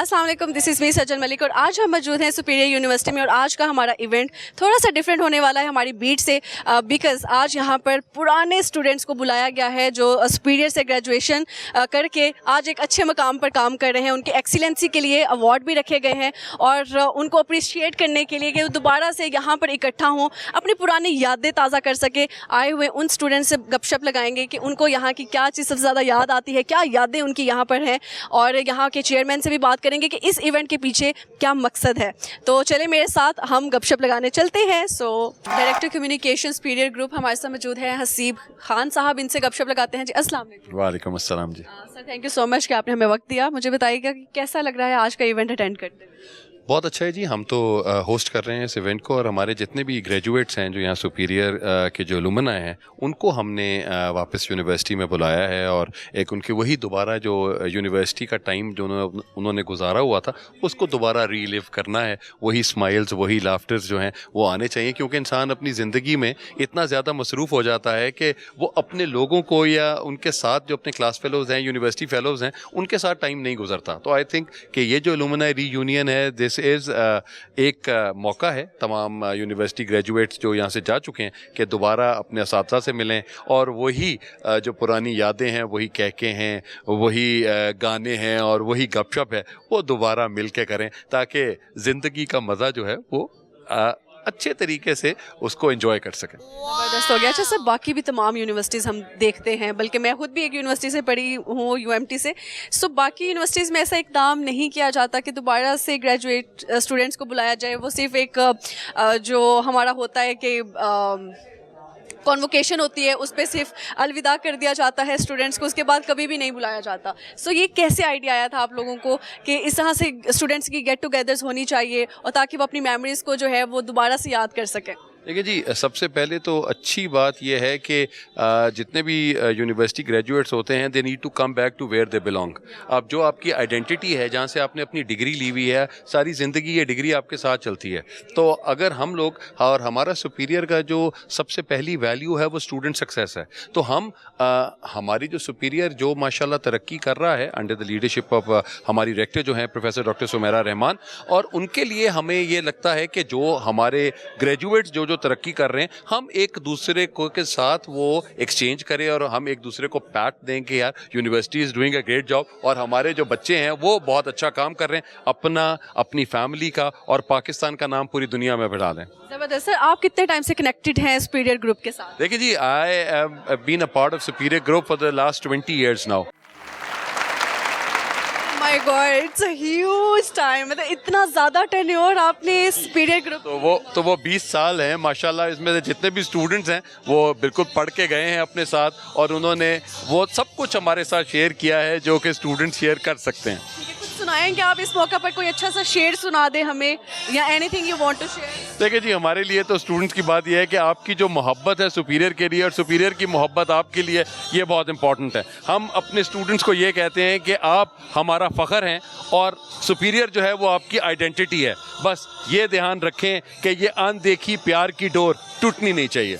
अस्सलाम वालेकुम, this is me सज्जन मलिक और आज हम मौजूद हैं सुपीरियर यूनिवर्सिटी में और आज का हमारा इवेंट थोड़ा सा डिफरेंट होने वाला है हमारी बीट से बिकॉज़ आज यहाँ पर पुराने स्टूडेंट्स को बुलाया गया है जो सुपीरियर से ग्रेजुएशन करके आज एक अच्छे मकाम पर काम कर रहे हैं। उनकी एक्सीलेंसी के लिए अवार्ड भी रखे गए हैं और उनको अप्रिशिएट करने के लिए कि वो दोबारा से यहाँ पर इकट्ठा हों, अपनी पुरानी यादें ताज़ा कर सके। आए हुए उन स्टूडेंट्स से गपशप लगाएंगे कि उनको यहाँ की क्या चीज़ सबसे ज़्यादा याद आती है, क्या यादें उनकी यहाँ पर हैं और यहाँ के चेयरमैन से भी बात करेंगे कि इस इवेंट के पीछे क्या मकसद है। तो चले मेरे साथ हम गपशप लगाने चलते हैं। So director communication superior group हमारे साथ मौजूद है हसीब खान साहब, इनसे गपशप लगाते हैं। जी अस्सलाम वालेकुम। वालेकुम अस्सलाम जी। Sir thank you so much कि आपने हमें वक्त दिया। मुझे बताइएगा कि कैसा लग रहा है आज का इवेंट अटेंड करते हुए। बहुत अच्छा है जी, हम तो होस्ट कर रहे हैं इस इवेंट को और हमारे जितने भी ग्रेजुएट्स हैं जो यहाँ सुपीरियर के जो अलुमनाई हैं उनको हमने वापस यूनिवर्सिटी में बुलाया है और एक उनकी वही दोबारा जो यूनिवर्सिटी का टाइम जो उन्होंने गुजारा हुआ था उसको दोबारा रीलिव करना है। वही स्माइल्स, वही लाफ्टर्स जो हैं वो आने चाहिए क्योंकि इंसान अपनी ज़िंदगी में इतना ज़्यादा मसरूफ़ हो जाता है कि वो अपने लोगों को या उनके साथ जो अपने क्लास फेलोज़ हैं, यूनिवर्सिटी फेलोज़ हैं, उनके साथ टाइम नहीं गुजरता। तो आई थिंक कि ये जो अलुमनाई रीयूनियन है दिस इज़ एक मौका है तमाम यूनिवर्सिटी ग्रेजुएट्स जो यहाँ से जा चुके हैं कि दोबारा अपने असातिज़ा से मिलें और वही जो पुरानी यादें हैं, वही कहके हैं, वही गाने हैं और वही गपशप है वो दोबारा मिल के करें ताकि ज़िंदगी का मज़ा जो है वो अच्छे तरीके से उसको एंजॉय कर सकें। ज़बरदस्त हो गया। अच्छा सर, बाकी भी तमाम यूनिवर्सिटीज़ हम देखते हैं, बल्कि मैं खुद भी एक यूनिवर्सिटी से पढ़ी हूँ, यूएमटी से। सो बाकी यूनिवर्सिटीज़ में ऐसा इकदाम नहीं किया जाता कि दोबारा से ग्रेजुएट स्टूडेंट्स को बुलाया जाए। वो सिर्फ एक जो हमारा होता है कि कॉन्वोकेशन होती है उस पर सिर्फ अलविदा कर दिया जाता है स्टूडेंट्स को, उसके बाद कभी भी नहीं बुलाया जाता। सो ये कैसे आइडिया आया था आप लोगों को कि इस तरह से स्टूडेंट्स की गेट टुगेदर्स होनी चाहिए और ताकि वो अपनी मेमोरीज़ को जो है वो दोबारा से याद कर सकें? देखिए जी, सबसे पहले तो अच्छी बात यह है कि जितने भी यूनिवर्सिटी ग्रेजुएट्स होते हैं they need to come back to where they belong. अब जो आपकी आइडेंटिटी है, जहाँ से आपने अपनी डिग्री ली हुई है, सारी ज़िंदगी ये डिग्री आपके साथ चलती है। तो अगर हम लोग और हमारा सुपीरियर का जो सबसे पहली वैल्यू है वो स्टूडेंट सक्सेस है, तो हम हमारी जो सुपीरियर जो माशाल्लाह तरक्की कर रहा है अंडर द लीडरशिप ऑफ हमारी रेक्टर जो हैं प्रोफेसर डॉक्टर सुमेरा रहमान, और उनके लिए हमें ये लगता है कि जो हमारे ग्रेजुएट्स जो तरक्की कर रहे हैं हम एक दूसरे को के साथ वो एक्सचेंज करें और हम एक दूसरे को पैट दें कि यार university is doing a great job और हमारे जो बच्चे हैं वो बहुत अच्छा काम कर रहे हैं, अपनी फैमिली का और पाकिस्तान का नाम पूरी दुनिया में बढ़ा दें। ज़बरदस्त। सर आप कितने टाइम से कनेक्टेड हैं सुपीरियर ग्रुप के साथ? देखिए जी, I have been a part of Superior group for the last 20 years now. My god, it's a huge time. मतलब इतना ज़्यादा टेन्योर आपने सुपीरियर ग्रुप। तो वो 20 साल हैं माशाल्लाह। इसमें से जितने भी स्टूडेंट्स हैं वो बिल्कुल पढ़ के गए हैं अपने साथ और उन्होंने वो सब कुछ हमारे साथ शेयर किया है जो कि स्टूडेंट शेयर कर सकते हैं। कुछ सुनाएंगे आप इस मौका पर? कोई अच्छा सा शेर सुना दे हमें या anything you want to share. देखिए जी, हमारे लिए तो स्टूडेंट्स की बात यह है कि आपकी जो मोहब्बत है सुपीरियर के लिए और सुपीरियर की मोहब्बत आपके लिए, ये बहुत इंपॉर्टेंट है। हम अपने स्टूडेंट्स को ये कहते हैं कि आप हमारा फ़ख्र हैं और सुपीरियर जो है वो आपकी आइडेंटिटी है। बस ये ध्यान रखें कि ये अनदेखी प्यार की डोर टूटनी नहीं चाहिए।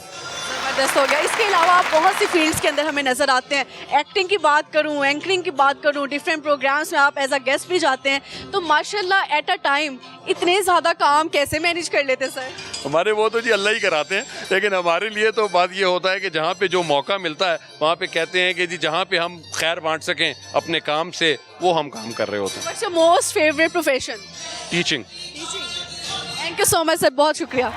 ज़बरदस्त हो गया। इसके अलावा आप बहुत सी फील्ड्स के अंदर हमें नज़र आते हैं। एक्टिंग की बात करूं, एंकरिंग की बात करूं, डिफरेंट प्रोग्राम्स में आप एज अ गेस्ट भी जाते हैं। तो माशाल्लाह एट अ टाइम इतने ज़्यादा काम कैसे मैनेज कर लेते सर? हमारे वो तो जी अल्लाह ही कराते हैं, लेकिन हमारे लिए तो बात ये होता है कि जहाँ पे जो मौका मिलता है वहाँ पे कहते हैं कि जी जहाँ पे हम खैर बांट सकें अपने काम से वो हम काम कर रहे होते हैं। What's your most favourite profession? Teaching. Thank you so much sir, बहुत शुक्रिया।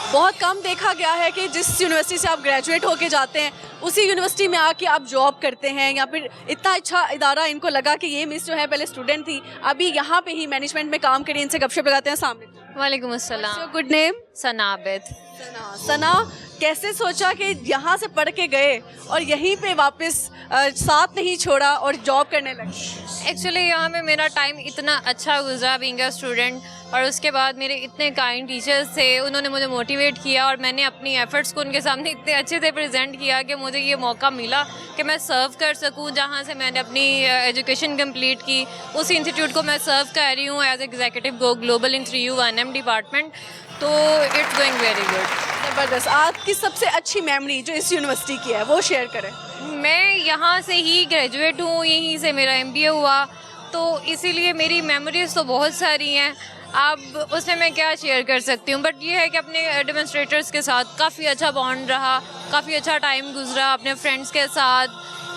बहुत कम देखा गया है कि जिस यूनिवर्सिटी से आप ग्रेजुएट होके जाते हैं उसी यूनिवर्सिटी में आके आप जॉब करते हैं या फिर इतना अच्छा इदारा इनको लगा कि ये मिस जो है पहले स्टूडेंट थी, अभी यहाँ पे ही मैनेजमेंट में काम करिए। इनसे गपशप लगाते हैं। सामने वालेकुम अस्सलाम। Good name? सना आबिद। सना, कैसे सोचा कि यहाँ से पढ़ के गए और यहीं पे वापस साथ नहीं छोड़ा और जॉब करने लगे? एक्चुअली यहाँ पे मेरा टाइम इतना अच्छा गुजरा बीइंग अ स्टूडेंट और उसके बाद मेरे इतने काइंड टीचर्स थे, उन्होंने मुझे मोटिवेट किया और मैंने अपनी एफ़र्ट्स को उनके सामने इतने अच्छे से प्रेजेंट किया कि मुझे ये मौका मिला कि मैं सर्व कर सकूँ। जहाँ से मैंने अपनी एजुकेशन कंप्लीट की उस इंस्टीट्यूट को मैं सर्व कर रही हूँ as executive global in 3U 1M department. तो इट्स गोइंग वेरी गुड। ज़बरदस्त। आपकी सबसे अच्छी मेमोरी जो इस यूनिवर्सिटी की है वो शेयर करें। मैं यहाँ से ही ग्रेजुएट हूँ, यहीं से मेरा MBA हुआ, तो इसीलिए मेरी मेमोरीज तो बहुत सारी हैं, अब उसमें मैं क्या शेयर कर सकती हूँ। बट ये है कि अपने डेमोन्स्ट्रेटर्स के साथ काफ़ी अच्छा बॉन्ड रहा, काफ़ी अच्छा टाइम गुजरा अपने फ्रेंड्स के साथ,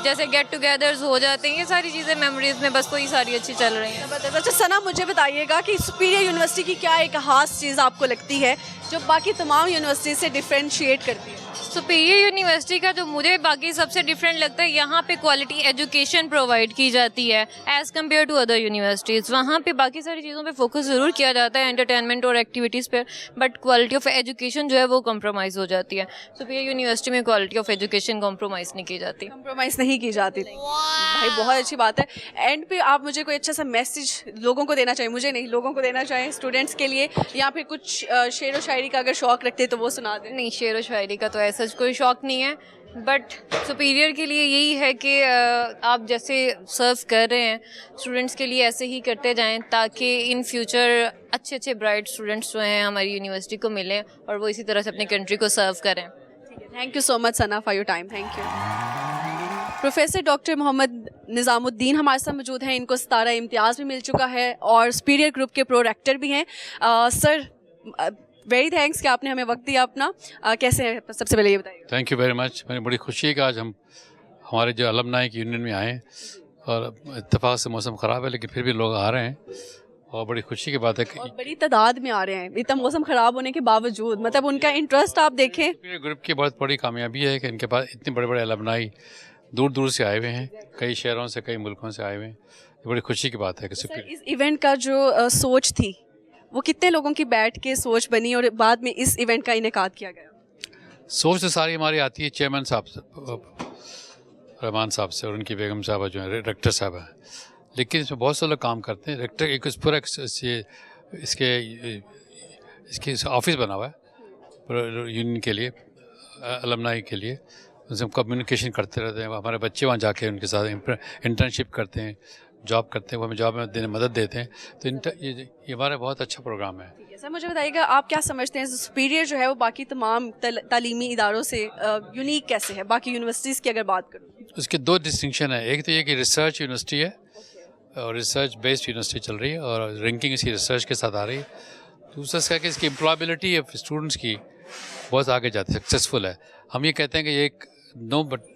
जैसे गेट टुगेदर्स हो जाते हैं, ये सारी चीज़ें मेमोरीज में बस वही सारी अच्छी चल रही हैं। ज़बरदस्त। अच्छा सना, मुझे बताइएगा कि सुपीरियर यूनिवर्सिटी की क्या एक खास चीज़ आपको लगती है जो बाकी तमाम यूनिवर्सिटी से डिफरेंशिएट करती है? सुपीरियर यूनिवर्सिटी का जो मुझे बाकी सबसे डिफरेंट लगता है, यहाँ पे क्वालिटी एजुकेशन प्रोवाइड की जाती है as compared to other universities. वहाँ पे बाकी सारी चीज़ों पे फोकस ज़रूर किया जाता है, एंटरटेनमेंट और एक्टिविटीज़ पे, बट क्वालिटी ऑफ एजुकेशन जो है वो कम्प्रोमाइज़ हो जाती है। सुपीरियर यूनिवर्सिटी में क्वालिटी ऑफ एजुकेशन कम्प्रोमाइज़ नहीं की जाती। कॉम्प्रोमाइज़ नहीं की जाती। भाई बहुत अच्छी बात है। एंड पे आप मुझे कोई अच्छा सा मैसेज लोगों को देना चाहिए, मुझे नहीं, लोगों को देना चाहिए, स्टूडेंट्स के लिए, या फिर कुछ शेर व शायरी का अगर शौक़ रखते तो वो सुना दें। नहीं, शेर व शायरी का तो ऐसा कोई शौक़ नहीं है, बट सुपीरियर के लिए यही है कि आप जैसे सर्व कर रहे हैं स्टूडेंट्स के लिए ऐसे ही करते जाएं, ताकि इन फ्यूचर अच्छे अच्छे ब्राइट स्टूडेंट्स जो हैं हमारी यूनिवर्सिटी को मिलें और वो इसी तरह से अपनी कंट्री को सर्व करें। Thank you so much Sana for your time. Thank you. Professor doctor Mohammad Nizamuddin हमारे साथ मौजूद हैं। इनको 17 इम्तियाज़ भी मिल चुका है और सुपीरियर ग्रुप के प्रो रेक्टर भी हैं। सर, वेरी थैंक्स कि आपने हमें वक्त दिया अपना। कैसे हैं, सबसे पहले ये बताइए। Thank you very much. मुझे बड़ी खुशी है कि आज हम हमारे जो अलमनाई की यूनियन में आए हैं, और इत्तेफाक से मौसम ख़राब है लेकिन फिर भी लोग आ रहे हैं और बड़ी खुशी की बात है कि और बड़ी तादाद में आ रहे हैं, इतना मौसम ख़राब होने के बावजूद। मतलब उनका इंटरेस्ट आप देखें। ग्रुप की बहुत बड़ी कामयाबी है कि इनके पास इतने बड़े बड़े अलमनाई दूर दूर से आए हुए हैं, कई शहरों से, कई मुल्कों से आए हुए हैं। ये बड़ी खुशी की बात है कि सर, इस इवेंट का जो सोच थी वो कितने लोगों की बैठ के सोच बनी और बाद में इस इवेंट का इनेकाद किया गया? सोच तो सारी हमारी आती है चेयरमैन साहब से, रहमान साहब से, और उनकी बेगम साहबा जो है रेक्टर साहब हैं, लेकिन इसमें बहुत से लोग काम करते हैं। रेक्टर एक पूरा इसके ऑफिस बना हुआ है यूनियन के लिए, अलमनाई के लिए। उनसे हम कम्युनिकेशन करते रहते हैं। हमारे बच्चे वहाँ जाके उनके साथ इंटर्नशिप करते हैं, जॉब करते हैं, वो हमें जॉब में देने मदद देते हैं। तो ये हमारा बहुत अच्छा प्रोग्राम है। सर, मुझे बताइएगा आप क्या समझते हैं सुपीरियर जो है वो बाकी तमाम तालीमी इदारों से यूनिक कैसे है, बाकी यूनिवर्सिटीज़ की अगर बात करूँ? उसके दो डिस्टिंक्शन है। एक तो ये कि रिसर्च यूनिवर्सिटी है और रिसर्च बेस्ड यूनिवर्सिटी चल रही है और रैंकिंग इसकी रिसर्च के साथ आ रही है। दूसरा इसका कि इसकी एम्प्लॉयबिलिटी ऑफ स्टूडेंट्स की बहुत आगे जाती है, सक्सेसफुल है। हम ये कहते हैं कि एक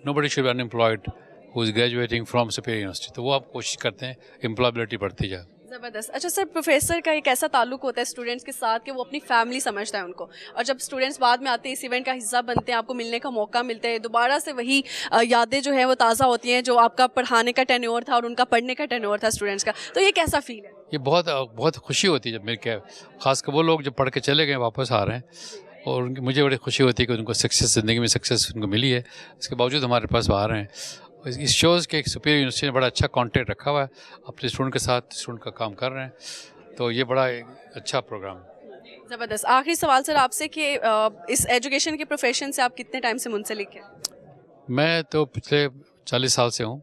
nobody should be unemployed who is graduating from superior university, तो वो आप कोशिश करते हैं एम्प्लॉयबिलिटी बढ़ती जाए। ज़बरदस्त। अच्छा सर, प्रोफेसर का एक ऐसा ताल्लुक होता है स्टूडेंट्स के साथ कि वो अपनी फैमिली समझता है उनको, और जब स्टूडेंट्स बाद में आते हैं इस इवेंट का हिस्सा बनते हैं, आपको मिलने का मौका मिलता है, दोबारा से वही यादें जो है वो ताज़ा होती हैं जो आपका पढ़ाने का टेन्योर था और उनका पढ़ने का टेन्योर था स्टूडेंट्स का। तो ये कैसा फील है? ये बहुत खुशी होती है जब मिल के, खासकर वो लोग जो पढ़ के चले गए वापस आ रहे हैं, और मुझे बड़ी खुशी होती है कि उनको सक्सेस, ज़िंदगी में सक्सेस उनको मिली है, इसके बावजूद हमारे पास आ रहे हैं। इस शोज़ के सुपीरियर यूनिवर्सिटी ने बड़ा अच्छा कॉन्टैक्ट रखा हुआ है अपने स्टूडेंट के साथ, स्टूडेंट का काम कर रहे हैं, तो ये बड़ा अच्छा प्रोग्राम है। ज़बरदस्त। आखिरी सवाल सर आपसे कि इस एजुकेशन के प्रोफेशन से आप कितने टाइम से मुंसलिक हैं? मैं तो पिछले 40 साल से हूँ।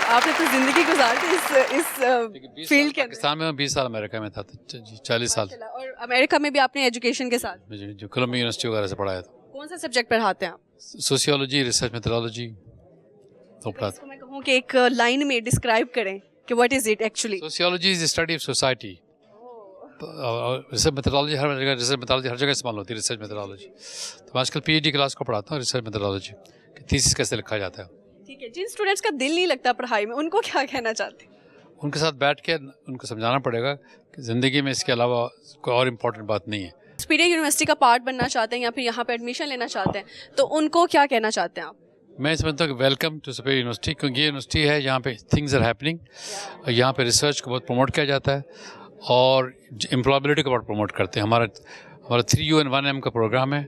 आपने तो ज़िंदगी गुजार दी इस फील्ड के अंदर। पाकिस्तान में 20 साल अमेरिका में था, 40 साल। और अमेरिका में भी आपने एजुकेशन के साथ जो कोलंबिया यूनिवर्सिटी वगैरह से पढ़ाया था। कौन सा सब्जेक्ट पढ़ाते हैं आप? सोशियोलॉजी, रिसर्च मेथोडोलॉजी तो पढ़ाता। इसको मैं कहूँ कि एक लाइन में डिस्क्राइब करें कि what is it actually? Sociology is study of society. Research methodology हर जगह इस्तेमाल होती है, रिसर्च मेथोडोलॉजी। तो मैं आजकल PhD क्लास को पढ़ाता हूँ रिसर्च मेथोडोलॉजी कि थीसिस कैसे लिखा जाता है। ठीक है। जिन स्टूडेंट्स का दिल नहीं लगता पढ़ाई में, उनको क्या कहना चाहते हैं? उनके साथ बैठ के उनको समझाना पड़ेगा कि ज़िंदगी में इसके अलावा कोई और इम्पोर्टेंट बात नहीं है। सुपीरियर यूनिवर्सिटी का पार्ट बनना चाहते हैं या फिर यहाँ पे एडमिशन लेना चाहते हैं, तो उनको क्या कहना चाहते हैं आप? मैं समझता हूँ कि वेलकम टू सुपीरियर यूनिवर्सिटी, क्योंकि ये यूनिवर्सिटी है यहाँ पे थिंग्स आर हैपनिंग, यहाँ पे रिसर्च को बहुत प्रमोट किया जाता है और एम्प्लॉयबिलिटी को बहुत प्रमोट करते हैं। हमारा 3U and 1M का प्रोग्राम है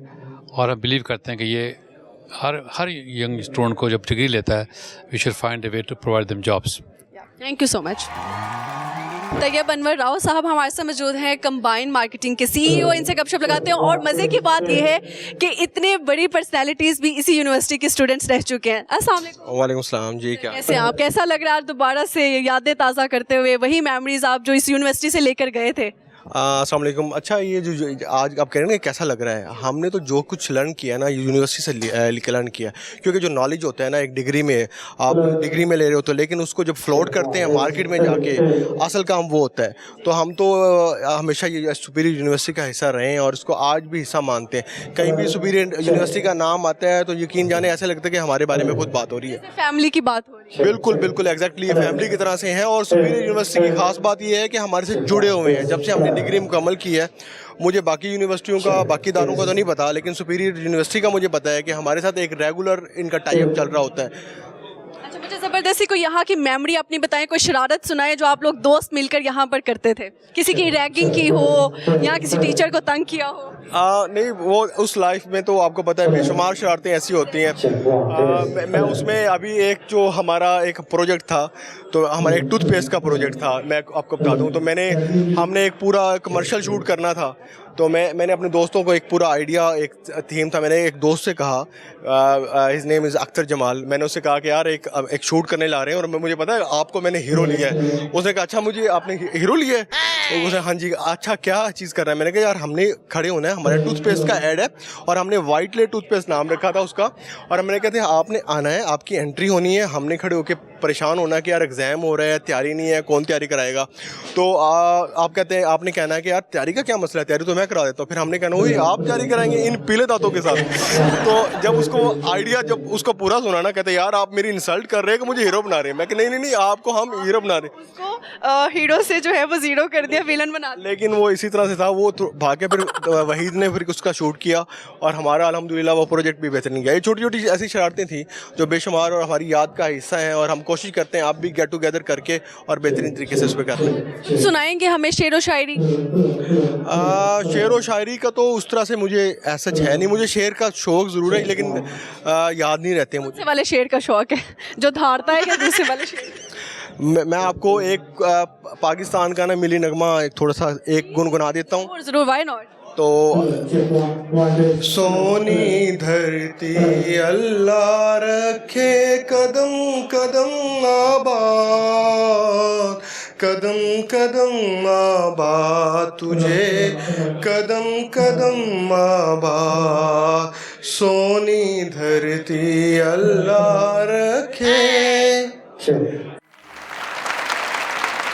और हम बिलीव करते हैं कि ये हर यंग स्टूडेंट को जब डिग्री लेता है, we should find a way to provide them jobs. Thank you so much. Tayyab Anwar Rao sahab हमारे साथ मौजूद हैं, कंबाइन मार्केटिंग के CEO। इनसे गपशप लगाते हैं और मज़े की बात यह है कि इतने बड़ी पर्सनैलिटीज़ भी इसी यूनिवर्सिटी के स्टूडेंट्स रह चुके हैं। अस्सलाम वालेकुम। वालेकुम सलाम जी। क्या कैसे आप, कैसा लग रहा है दोबारा से यादें ताज़ा करते हुए वही मेमोरीज आप जो इस यूनिवर्सिटी से लेकर गए थे? अस्सलाम वालेकुम। अच्छा, ये जो आज आप कह रहे हैं ना कैसा लग रहा है, हमने तो जो कुछ लर्न किया ना यूनिवर्सिटी से लर्न किया, क्योंकि जो नॉलेज होता है ना एक डिग्री में, आप डिग्री में ले रहे हो तो, लेकिन उसको जब फ्लोट करते हैं मार्केट में जाके, असल काम वो होता है। तो हम तो हमेशा ये सुपीरियर यूनिवर्सिटी का हिस्सा रहे हैं और इसको आज भी हिस्सा मानते हैं। कहीं भी सुपीरियर यूनिवर्सिटी का नाम आता है तो यकीन जाने ऐसा लगता है कि हमारे बारे में खुद बात हो रही है। फैमिली की बात हो रही है। बिल्कुल बिल्कुल एग्जैक्टली, ये फैमिली की तरह से हैं। और सुपीरियर यूनिवर्सिटी की खास बात ये है कि हमारे से जुड़े हुए हैं। जब से हमने डिग्री मुकम्मल की है, मुझे बाकी यूनिवर्सिटियों का, बाकी इदारों का तो नहीं पता, लेकिन सुपीरियर यूनिवर्सिटी का मुझे पता है कि हमारे साथ एक रेगुलर इनका टाई अप चल रहा होता है। अच्छा, मुझे ज़बरदस्ती कोई यहाँ की मेमोरी अपनी बताएं, कोई शरारत सुनाए जो आप लोग दोस्त मिलकर यहाँ पर करते थे, किसी की रैगिंग की हो या किसी टीचर को तंग किया हो। नहीं, वो उस लाइफ में तो आपको पता है बेशुमार शरारतें ऐसी होती हैं। मैं उसमें अभी एक जो हमारा एक प्रोजेक्ट था, तो हमारा एक टूथपेस्ट का प्रोजेक्ट था, मैं आपको बता दूं। तो हमने एक पूरा कमर्शियल शूट करना था। तो मैंने अपने दोस्तों को एक पूरा आइडिया, एक थीम था। मैंने एक दोस्त से कहा, his name is Akhtar Jamal, मैंने उससे कहा कि यार एक शूट करने ला रहे हैं और मुझे पता है आपको मैंने हीरो लिया है। उसने कहा अच्छा, मुझे आपने हीरो लिया है? तो उसने हाँ जी, अच्छा क्या चीज़ कर रहा है? मैंने कहा यार हमने खड़े होना है, हमारे टूथपेस्ट का ऐड है और हमने वाइट ले टूथपेस्ट नाम रखा था उसका। और मैंने कहते हैं आपने आना है, आपकी एंट्री होनी है, हमने खड़े होकर परेशान होना कि यार एग्ज़ाम हो रहा है, तैयारी नहीं है, कौन तैयारी कराएगा? तो आप कहते हैं, आपने कहना है कि यार तैयारी का क्या मसला है, तैयारी तो मैं करा देता हूँ। फिर हमने कहना वही आप तैयारी कराएंगे इन पीले दांतों के साथ। तो जब उसको आइडिया, जब उसको पूरा सुना ना, कहते यार आप मेरी इंसल्ट कर रहे हैं कि मुझे हीरो बना रहे हैं। मैं कि नहीं, आपको हम हीरो बना रहे हैं। उसको हीरो से जो है वो जीरो कर दिया, विलन बना दिया। लेकिन वो इसी तरह से था, वो भागे। फिर वहीद ने फिर उसका शूट किया और हमारा अल्हम्दुलिल्लाह वो प्रोजेक्ट भी बेहतरीन गया। ये छोटी छोटी ऐसी शरारतें थी जो बेशुमार और हमारी याद का हिस्सा हैं और हम कोशिश करते हैं आप भी गेट टुगेदर करके और बेहतरीन तरीके से उस पर कर लें। सुनाएंगे हमें शेर व शायरी? शेर व शायरी का तो उस तरह से मुझे ऐसा है नहीं, मुझे शेर का शौक़ ज़रूर है, लेकिन याद नहीं रहते मुझे। दूसरे वाले शेर का शौक है जो धारता है, या दूसरे वाले शेर? मैं आपको एक पाकिस्तान का ना मिली नगमा थोड़ा सा एक गुनगुना देता हूँ। जरूर, व्हाई नॉट। तो सोनी धरती अल्लाह रखे कदम कदम आबाद, कदम कदम आबाद तुझे, कदम कदम आबाद, सोनी धरती अल्लाह रखे।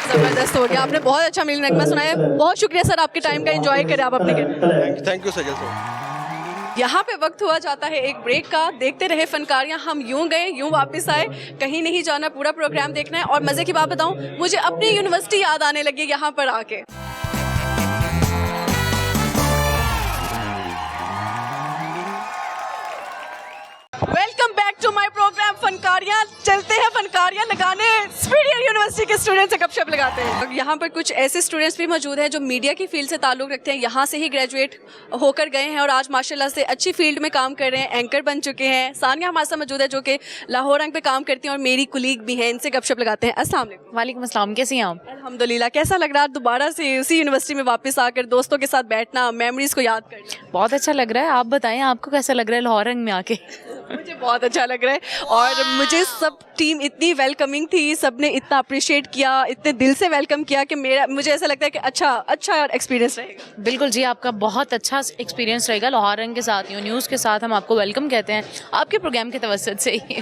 जबरदस्त हो गया, आपने बहुत अच्छा मिली नगमा सुनाया। बहुत शुक्रिया सर, आपके टाइम का एंजॉय करें आप अपने घर। Thank you Sajal sir. यहाँ पे वक्त हुआ जाता है एक ब्रेक का। देखते रहे फनकारियाँ, हम यूं गए यूं वापस आए, कहीं नहीं जाना, पूरा प्रोग्राम देखना है। और मज़े की बात बताऊँ, मुझे अपनी यूनिवर्सिटी याद आने लगी यहाँ पर आके। Welcome back to my program Funkariyan. चलते हैं फनकारियाँ लगाने, सुपीरियर यूनिवर्सिटी के स्टूडेंट्स से गपशप लगाते हैं। यहाँ पर कुछ ऐसे स्टूडेंट्स भी मौजूद हैं जो मीडिया की फील्ड से ताल्लुक़ रखते हैं, यहाँ से ही ग्रेजुएट होकर गए हैं और आज माशाल्लाह से अच्छी फील्ड में काम कर रहे हैं, एंकर बन चुके हैं। सानिया हमारे साथ मौजूद है जो कि लाहौर रंग पे काम करती हैं और मेरी कुलीग भी हैं, इनसे गपशप लगाते हैं। अस्सलाम वालेकुम। वालेकुम अस्सलाम, कैसी हैं आप? अल्हम्दुलिल्लाह। कैसा लग रहा है दोबारा से उसी यूनिवर्सिटी में वापस आकर दोस्तों के साथ बैठना, मेमोरीज को याद करना? बहुत अच्छा लग रहा है। आप बताएं आपको कैसा लग रहा है लाहौर रंग में आके? मुझे बहुत अच्छा लग रहा है और मुझे सब टीम इतनी वेलकमिंग थी, सबने इतना अप्रिशिएट किया, इतने दिल से वेलकम किया कि मुझे ऐसा लगता है कि अच्छा एक्सपीरियंस रहेगा। बिल्कुल जी, आपका बहुत अच्छा एक्सपीरियंस रहेगा लाहौर रंग के साथ, न्यूज़ के साथ। हम आपको वेलकम कहते हैं आपके प्रोग्राम के तवस्सुत से ही।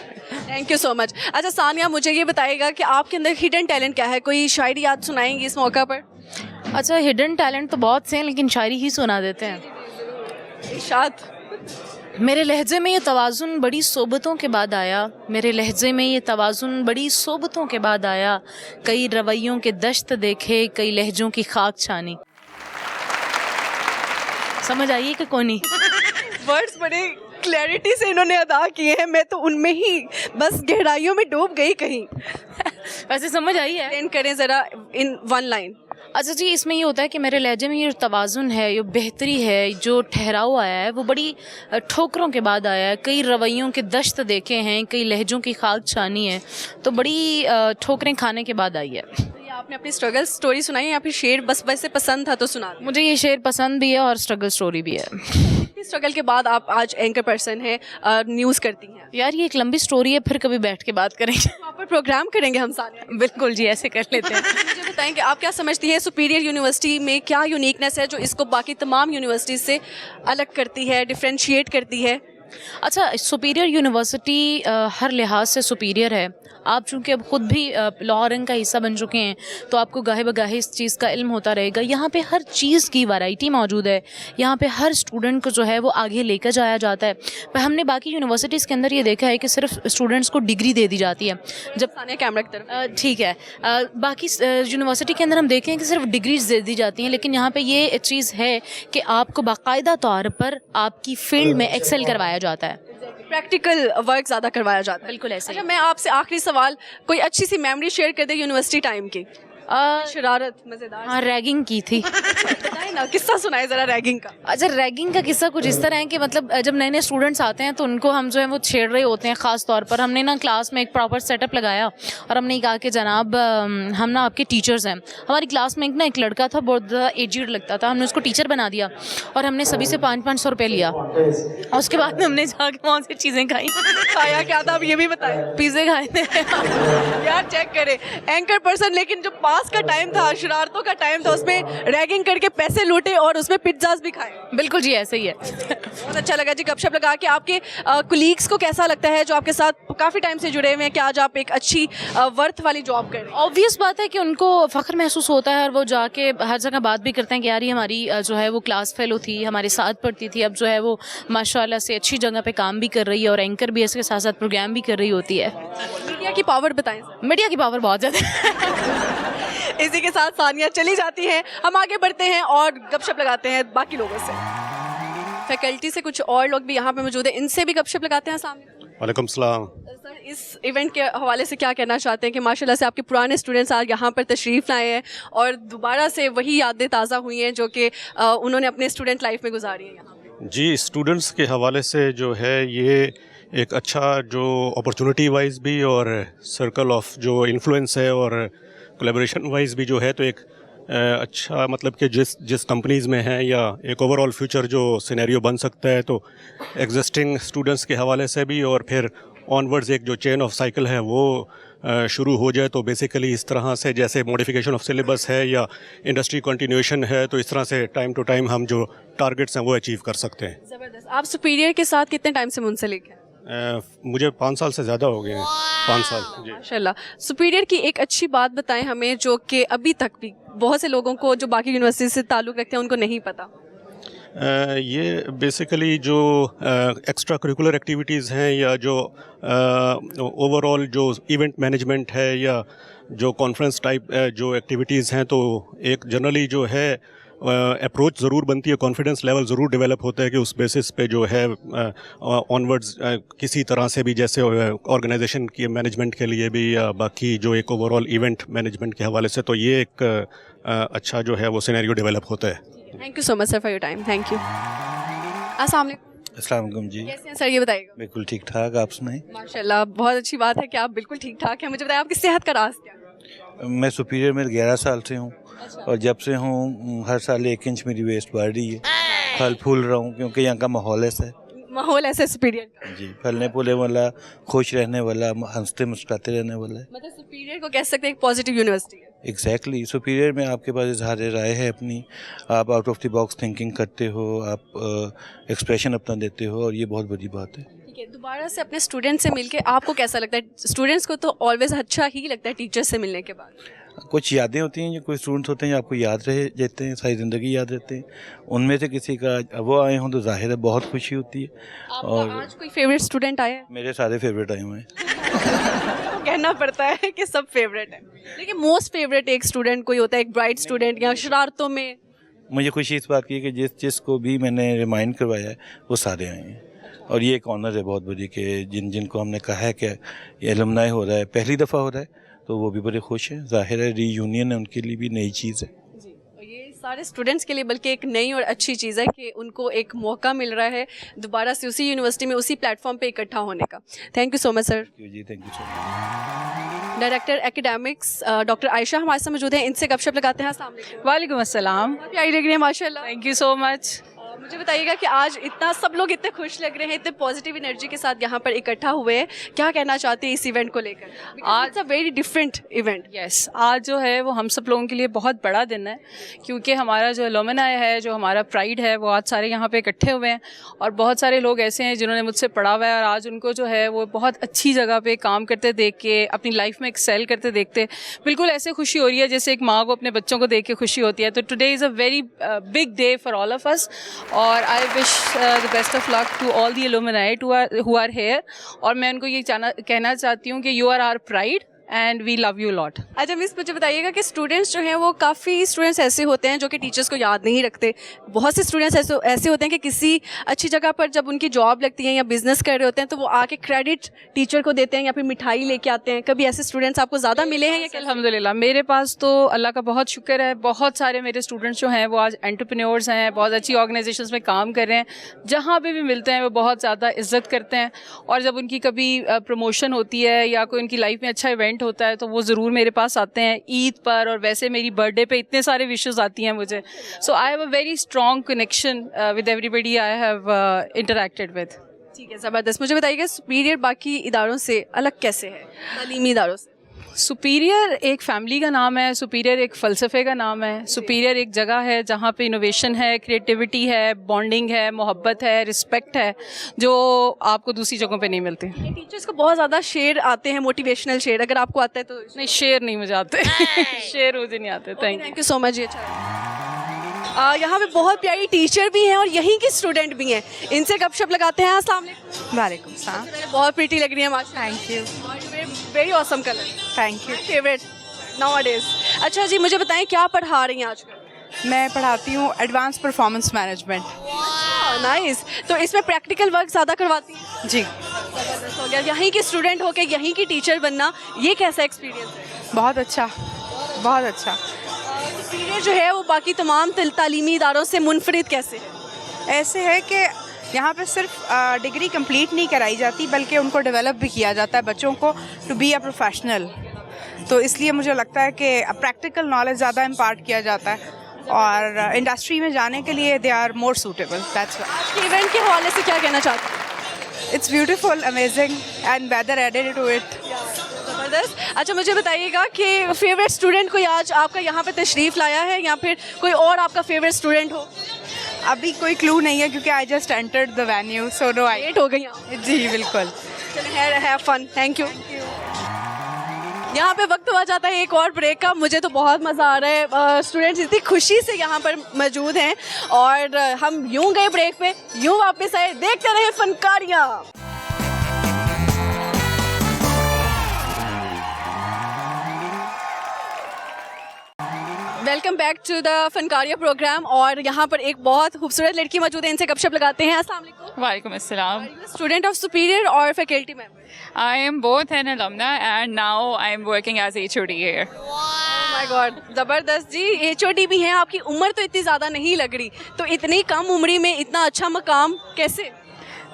Thank you so much. अच्छा सानिया, मुझे ये बताइएगा कि आपके अंदर हिडन टैलेंट क्या है? कोई शायरी याद सुनाएंगी इस मौका पर? अच्छा, हिडन टैलेंट तो बहुत से हैं, लेकिन शायरी ही सुना देते हैं। इरशाद। मेरे लहजे में ये तवाज़ुन बड़ी सोबतों के बाद आया, मेरे लहजे में ये तवाज़ुन बड़ी सोबतों के बाद आया, कई रवैयों के दश्त देखे, कई लहजों की खाक छानी। समझ आइए कि कोनी? वर्ड्स बड़े क्लैरिटी से इन्होंने अदा किए हैं, मैं तो उनमें ही बस गहराइयों में डूब गई कहीं। वैसे समझ आई है? एक्सप्लेन करें ज़रा इन वन लाइन। अच्छा जी, इसमें ये होता है कि मेरे लहजे में ये तवाज़ुन है, ये बेहतरी है, जो ठहराव आया है वो बड़ी ठोकरों के बाद आया है, कई रवैयों के दश्त देखे हैं, कई लहजों की खाक छानी है, तो बड़ी ठोकरें खाने के बाद आई है। ये आपने अपनी स्ट्रगल स्टोरी सुनाई या फिर शेर बस वैसे पसंद था तो सुना? मुझे ये शेर पसंद भी है और स्ट्रगल स्टोरी भी है। स्ट्रगल के बाद आप आज एंकर पर्सन है, न्यूज़ करती हैं। यार ये एक लंबी स्टोरी है, फिर कभी बैठ के बात करेंगे। वहाँ पर प्रोग्राम करेंगे हम सारे। बिल्कुल जी, ऐसे कर लेते हैं। मुझे बताएं कि आप क्या समझती हैं सुपीरियर यूनिवर्सिटी में क्या यूनिकनेस है जो इसको बाकी तमाम यूनिवर्सिटीज़ से अलग करती है, डिफ्रेंशिएट करती है? अच्छा, सुपीरियर यूनिवर्सिटी हर लिहाज से सुपीरियर है। आप चूँकि अब ख़ुद भी लाहौरन का हिस्सा बन चुके हैं तो आपको गाहे बगाहे इस चीज़ का इल्म होता रहेगा। यहाँ पे हर चीज़ की वैरायटी मौजूद है। यहाँ पे हर स्टूडेंट को जो है वो आगे लेकर जाया जाता है। पर हमने बाकी यूनिवर्सिटीज़ के अंदर ये देखा है कि सिर्फ स्टूडेंट्स को डिग्री दे दी जाती है। जब सानिया कैमरा की तरफ। ठीक है, बाकी यूनिवर्सिटी के अंदर हम देखें कि सिर्फ डिग्रीज दे दी जाती हैं, लेकिन यहाँ पे ये चीज़ है कि आपको बाकायदा तौर पर आपकी फील्ड में एक्सेल करवाया जाता है। प्रैक्टिकल वर्क ज़्यादा करवाया जाता है। बिल्कुल ऐसे ही। अच्छा, मैं आपसे आखिरी सवाल, कोई अच्छी सी मेमोरी शेयर कर दे यूनिवर्सिटी टाइम की, शरारत मज़ेदार। हाँ, रैगिंग की थी। बताएं ना, किस्सा सुनाए ज़रा रैगिंग का। अच्छा, रैगिंग का किस्सा कुछ इस तरह है कि मतलब जब नए नए स्टूडेंट्स आते हैं तो उनको हम जो है वो छेड़ रहे होते हैं। ख़ास तौर पर हमने ना क्लास में एक प्रॉपर सेटअप लगाया और हमने कहा कि जनाब हम ना आपके टीचर्स हैं। हमारी क्लास में एक लड़का था, बहुत ज़्यादा एजिड लगता था। हमने उसको टीचर बना दिया और हमने सभी से 500 रुपये लिया और उसके बाद हमने जाके वहाँ से चीज़ें खाई। खाया क्या था, अब ये भी बताएं। पिज़्ज़े खाए थे। यार चेक करें, एंकर पर्सन, लेकिन जो पास का टाइम था, शरारतों का टाइम था, उसमें रैगिंग करके पैसे लूटे और उसमें पिज्जाज भी खाए। बिल्कुल जी, ऐसे ही है। बहुत अच्छा लगा जी गपशप लगा के। आपके कुलीग्स को कैसा लगता है जो आपके साथ काफ़ी टाइम से जुड़े हुए हैं कि आज आप एक अच्छी वर्थ वाली जॉब कर रहे हैं? ऑब्वियस बात है कि उनको फ़ख्र महसूस होता है और वो जाके हर जगह बात भी करते हैं कि यार ये हमारी जो है वो क्लास फेलो थी, हमारे साथ पढ़ती थी, अब जो है वो माशाल्लाह से अच्छी जगह पे काम भी कर रही है और एंकर भी इसके साथ साथ प्रोग्राम भी कर रही होती है। मीडिया की पावर बताएं। मीडिया की पावर बहुत ज़्यादा है। इसी के साथ सानिया चली जाती हैं, हम आगे बढ़ते हैं और गपशप लगाते हैं बाकी लोगों से। फैकल्टी से कुछ और लोग भी यहाँ पे मौजूद हैं, इनसे भी गपशप लगाते हैं। सामने वालेकुम सलाम। सर, इस इवेंट के हवाले से क्या कहना चाहते हैं कि माशाल्लाह से आपके पुराने स्टूडेंट्स आज यहाँ पर तशरीफ़ लाए हैं और दोबारा से वही यादें ताज़ा हुई हैं जो कि उन्होंने अपने स्टूडेंट लाइफ में गुजारी है यहाँ पे? जी, स्टूडेंट्स के हवाले से जो है ये एक अच्छा जो अपॉर्चुनिटी वाइज भी और सर्कल ऑफ जो इन्फ्लुएंस है और कोलैबोरेशन वाइज भी जो है तो एक अच्छा मतलब कि जिस कंपनीज़ में है या एक ओवरऑल फ्यूचर जो सिनेरियो बन सकता है तो एग्जिस्टिंग स्टूडेंट्स के हवाले से भी और फिर ऑनवर्ड्स एक जो चेन ऑफ साइकिल है वो शुरू हो जाए तो बेसिकली इस तरह से जैसे मॉडिफिकेशन ऑफ सिलेबस है या इंडस्ट्री कंटिन्यूएशन है तो इस तरह से टाइम टू टाइम हम जो टारगेट्स हैं वो अचीव कर सकते हैं। ज़बरदस्त। आप सुपीरियर के साथ कितने टाइम से मुंसलिक हैं? मुझे 5 साल से ज़्यादा हो गए हैं। 5 साल जी। माशाल्लाह। सुपीरियर की एक अच्छी बात बताएं हमें जो कि अभी तक भी बहुत से लोगों को जो बाकी यूनिवर्सिटी से ताल्लुक़ रखते हैं उनको नहीं पता। ये बेसिकली जो एक्स्ट्रा करिकुलर एक्टिविटीज़ हैं या जो ओवरऑल जो इवेंट मैनेजमेंट है या जो कॉन्फ्रेंस टाइप जो एक्टिविटीज़ हैं तो एक जनरली जो है अप्रोच ज़रूर बनती है, कॉन्फिडेंस लेवल ज़रूर डेवलप होता है कि उस बेसिस पे जो है ऑनवर्ड्स किसी तरह से भी जैसे ऑर्गेनाइजेशन की मैनेजमेंट के लिए भी या बाकी जो एक ओवरऑल इवेंट मैनेजमेंट के हवाले से तो ये एक अच्छा जो है वो सिनेरियो डेवलप होता है। Thank you so much sir for your time. Thank you. अस्सलाम वालेकुम। अस्सलाम वालेकुम जी। कैसे हैं सर, ये बताइएगा। बिल्कुल ठीक ठाक, आप सुनाएं। माशाल्लाह, बहुत अच्छी बात है कि आप बिल्कुल ठीक ठाक हैं। मुझे बताइए आपकी सेहत का राज क्या है? मैं सुपीरियर में 11 साल से हूँ और जब से हूँ हर साल 1 इंच मेरी वेस्ट बढ़ रही है। फल फूल रहा हूँ क्योंकि यहाँ का माहौल ऐसा है। माहौल ऐसे सुपीरियर का। जी, फलने फूलने वाला, खुश रहने वाला, हंसते मुस्कुराते रहने वाला है। मतलब सुपीरियर को कह सकते हैं एक पॉजिटिव यूनिवर्सिटी है। एग्जैक्टली सुपीरियर में आपके पास इजहार राय है अपनी, आप out of the box thinking करते हो, आप एक्सप्रेशन अपना देते हो और ये बहुत बड़ी बात है। ठीक है, दोबारा से अपने स्टूडेंट से मिलके आपको कैसा लगता है? स्टूडेंट्स को तो ऑलवेज अच्छा ही लगता है टीचर से मिलने के बाद। कुछ यादें होती हैं, जो कोई स्टूडेंट्स होते हैं जो आपको याद रह जाते हैं, सारी ज़िंदगी याद रहते हैं। उनमें से किसी का वो आए हों तो जाहिर है बहुत खुशी होती है। और आज कोई फेवरेट स्टूडेंट आया है? मेरे सारे फेवरेट आए हुए हैं। तो कहना पड़ता है कि सब फेवरेट है, लेकिन मोस्ट फेवरेट एक स्टूडेंट कोई होता है, एक ब्राइट स्टूडेंट या शरारतों में? मुझे खुशी इस बात की है कि जिसको भी मैंने रिमाइंड करवाया है वो सारे आए हैं और ये एक ऑनर है बहुत बड़ी कि जिनको हमने कहा है कि ये एलुमनाई हो रहा है, पहली दफ़ा हो रहा है तो वो भी बड़े खुश हैं। ज़ाहिर है रीयूनियन है उनके लिए भी नई चीज़ है जी, और ये सारे स्टूडेंट्स के लिए बल्कि एक नई और अच्छी चीज़ है कि उनको एक मौका मिल रहा है दोबारा से उसी यूनिवर्सिटी में उसी प्लेटफॉर्म पे इकट्ठा होने का। Thank you so much sir. जी, thank you so much. Director academics doctor Ayesha हमारे साथ मौजूद हैं, इनसे गपशप लगाते हैं। अस्सलाम वालेकुम। वालेकुम अस्सलाम। आप प्यारी लग रही है माशाल्लाह। Thank you so much. मुझे बताइएगा कि आज इतना सब लोग इतने खुश लग रहे हैं, इतने पॉजिटिव एनर्जी के साथ यहाँ पर इकट्ठा हुए हैं, क्या कहना चाहते हैं इस इवेंट को लेकर? आज it's a very different event. Yes, आज जो है वो हम सब लोगों के लिए बहुत बड़ा दिन है, क्योंकि हमारा जो एलुमनाई है, जो हमारा प्राइड है, वो आज सारे यहाँ पे इकट्ठे हुए हैं। और बहुत सारे लोग ऐसे हैं जिन्होंने मुझसे पढ़ा हुआ है और आज उनको जो है वो बहुत अच्छी जगह पे काम करते देख के, अपनी लाइफ में एक्सेल करते देखते बिल्कुल ऐसे खुशी हो रही है जैसे एक माँ को अपने बच्चों को देख के खुशी होती है। तो today is a very big day for all of us, और I wish the best of luck to all the alumni who are here. और मैं उनको ये कहना चाहती हूँ कि you are our pride and we love you lot. अच्छा मिस, मुझे बताइएगा कि स्टूडेंट्स जो हैं वो काफ़ी स्टूडेंट्स ऐसे होते हैं जो कि टीचर्स को याद नहीं रखते। बहुत से स्टूडेंट्स ऐसे होते हैं कि किसी अच्छी जगह पर जब उनकी जॉब लगती है या बिजनेस कर रहे होते हैं तो वो आके क्रेडिट टीचर को देते हैं या फिर मिठाई लेके आते हैं। कभी ऐसे स्टूडेंट्स आपको ज़्यादा मिले हैं या कैसे? अल्हम्दुलिल्लाह, मेरे पास तो अल्लाह का बहुत शुक्र है, बहुत सारे मेरे स्टूडेंट्स जो हैं वो आज एंटरप्रेन्योर्स हैं, बहुत अच्छी ऑर्गेनाइजेशंस में काम कर रहे हैं। जहाँ पे भी मिलते हैं वो बहुत ज़्यादा इज्जत करते हैं, और जब उनकी कभी प्रमोशन होती है या कोई उनकी लाइफ में अच्छा इवेंट होता है तो वो ज़रूर मेरे पास आते हैं। ईद पर और वैसे मेरी बर्थडे पे इतने सारे विशेस आती हैं मुझे। So I have a very strong connection with everybody I have interacted with. ठीक है, ज़बरदस्त। मुझे बताइएगा सुपीरियर बाकी इदारों से अलग कैसे है, तालीमी इदारों से? सुपीरियर एक फैमिली का नाम है, सुपीरियर एक फ़लसफ़े का नाम है, सुपीरियर एक जगह है जहाँ पे इनोवेशन है, क्रिएटिविटी है, बॉन्डिंग है, मोहब्बत है, रिस्पेक्ट है, जो आपको दूसरी जगहों पे नहीं मिलती। टीचर्स को बहुत ज़्यादा शेर आते हैं, मोटिवेशनल शेर, अगर आपको आता है तो? नहीं, शेर नहीं मुझे आते शेर मुझे नहीं आते। Thank you so much. ये यहाँ पे बहुत प्यारी टीचर भी हैं और यहीं की स्टूडेंट भी हैं, इनसे गपशप लगाते हैं। अस्सलाम वालेकुम। वालेकुम सलाम। बहुत प्रीटी लग रही है माशा। Thank you. Very awesome colour. Thank you. Favourite nowadays. अच्छा जी, मुझे बताएं क्या पढ़ा रही हैं आजकल? मैं पढ़ाती हूँ एडवांस परफॉर्मेंस मैनेजमेंट। नाइस। तो इसमें प्रैक्टिकल वर्क ज़्यादा करवाती हैं? जी। ज़बरदस्त हो गया। यहीं के स्टूडेंट होकर यहीं की टीचर बनना, ये कैसा एक्सपीरियंस है? बहुत अच्छा, बहुत अच्छा। पीरियड जो है वो बाकी तमाम तालीमी इदारों से मुनफरिद कैसे है? ऐसे है कि यहाँ पे सिर्फ डिग्री कंप्लीट नहीं कराई जाती, बल्कि उनको डेवलप भी किया जाता है बच्चों को टू बी अ प्रोफेशनल। तो इसलिए मुझे लगता है कि प्रैक्टिकल नॉलेज ज़्यादा इम्पार्ट किया जाता है, और इंडस्ट्री में जाने के लिए they are more suitable. That's why. Event के हवाले से क्या कहना चाहते हैं? It's beautiful, amazing and weather added to it. ज़बरदस्त। अच्छा मुझे बताइएगा कि फेवरेट स्टूडेंट कोई आज आपका यहाँ पे तशरीफ़ लाया है या फिर कोई और आपका फेवरेट स्टूडेंट हो? अभी कोई क्लू नहीं है क्योंकि I just entered the venue, so no I. Late हो गई आप। जी बिल्कुल। चलिए, हैव फन। Thank you. यहाँ पे वक्त हुआ जाता है एक और ब्रेक का। मुझे तो बहुत मज़ा आ रहा है, स्टूडेंट्स इतनी खुशी से यहाँ पर मौजूद हैं, और हम यूं गए ब्रेक पे, यूं वापस आए। देखते रहे Funkariyan. Welcome back to the Funkariyan program. और यहाँ पर एक बहुत खूबसूरत लड़की मौजूद है, इनसे गपशप लगाते हैं। अस्सलाम वालेकुम। वालेकुम अस्सलाम। स्टूडेंट ऑफ सुपीरियर और faculty member? I am both an alumna and now I am working as HOD here. My God, ज़बरदस्त जी। HOD भी हैं, आपकी उम्र तो इतनी ज़्यादा नहीं लग रही, तो इतनी कम उम्र में इतना अच्छा मकाम कैसे?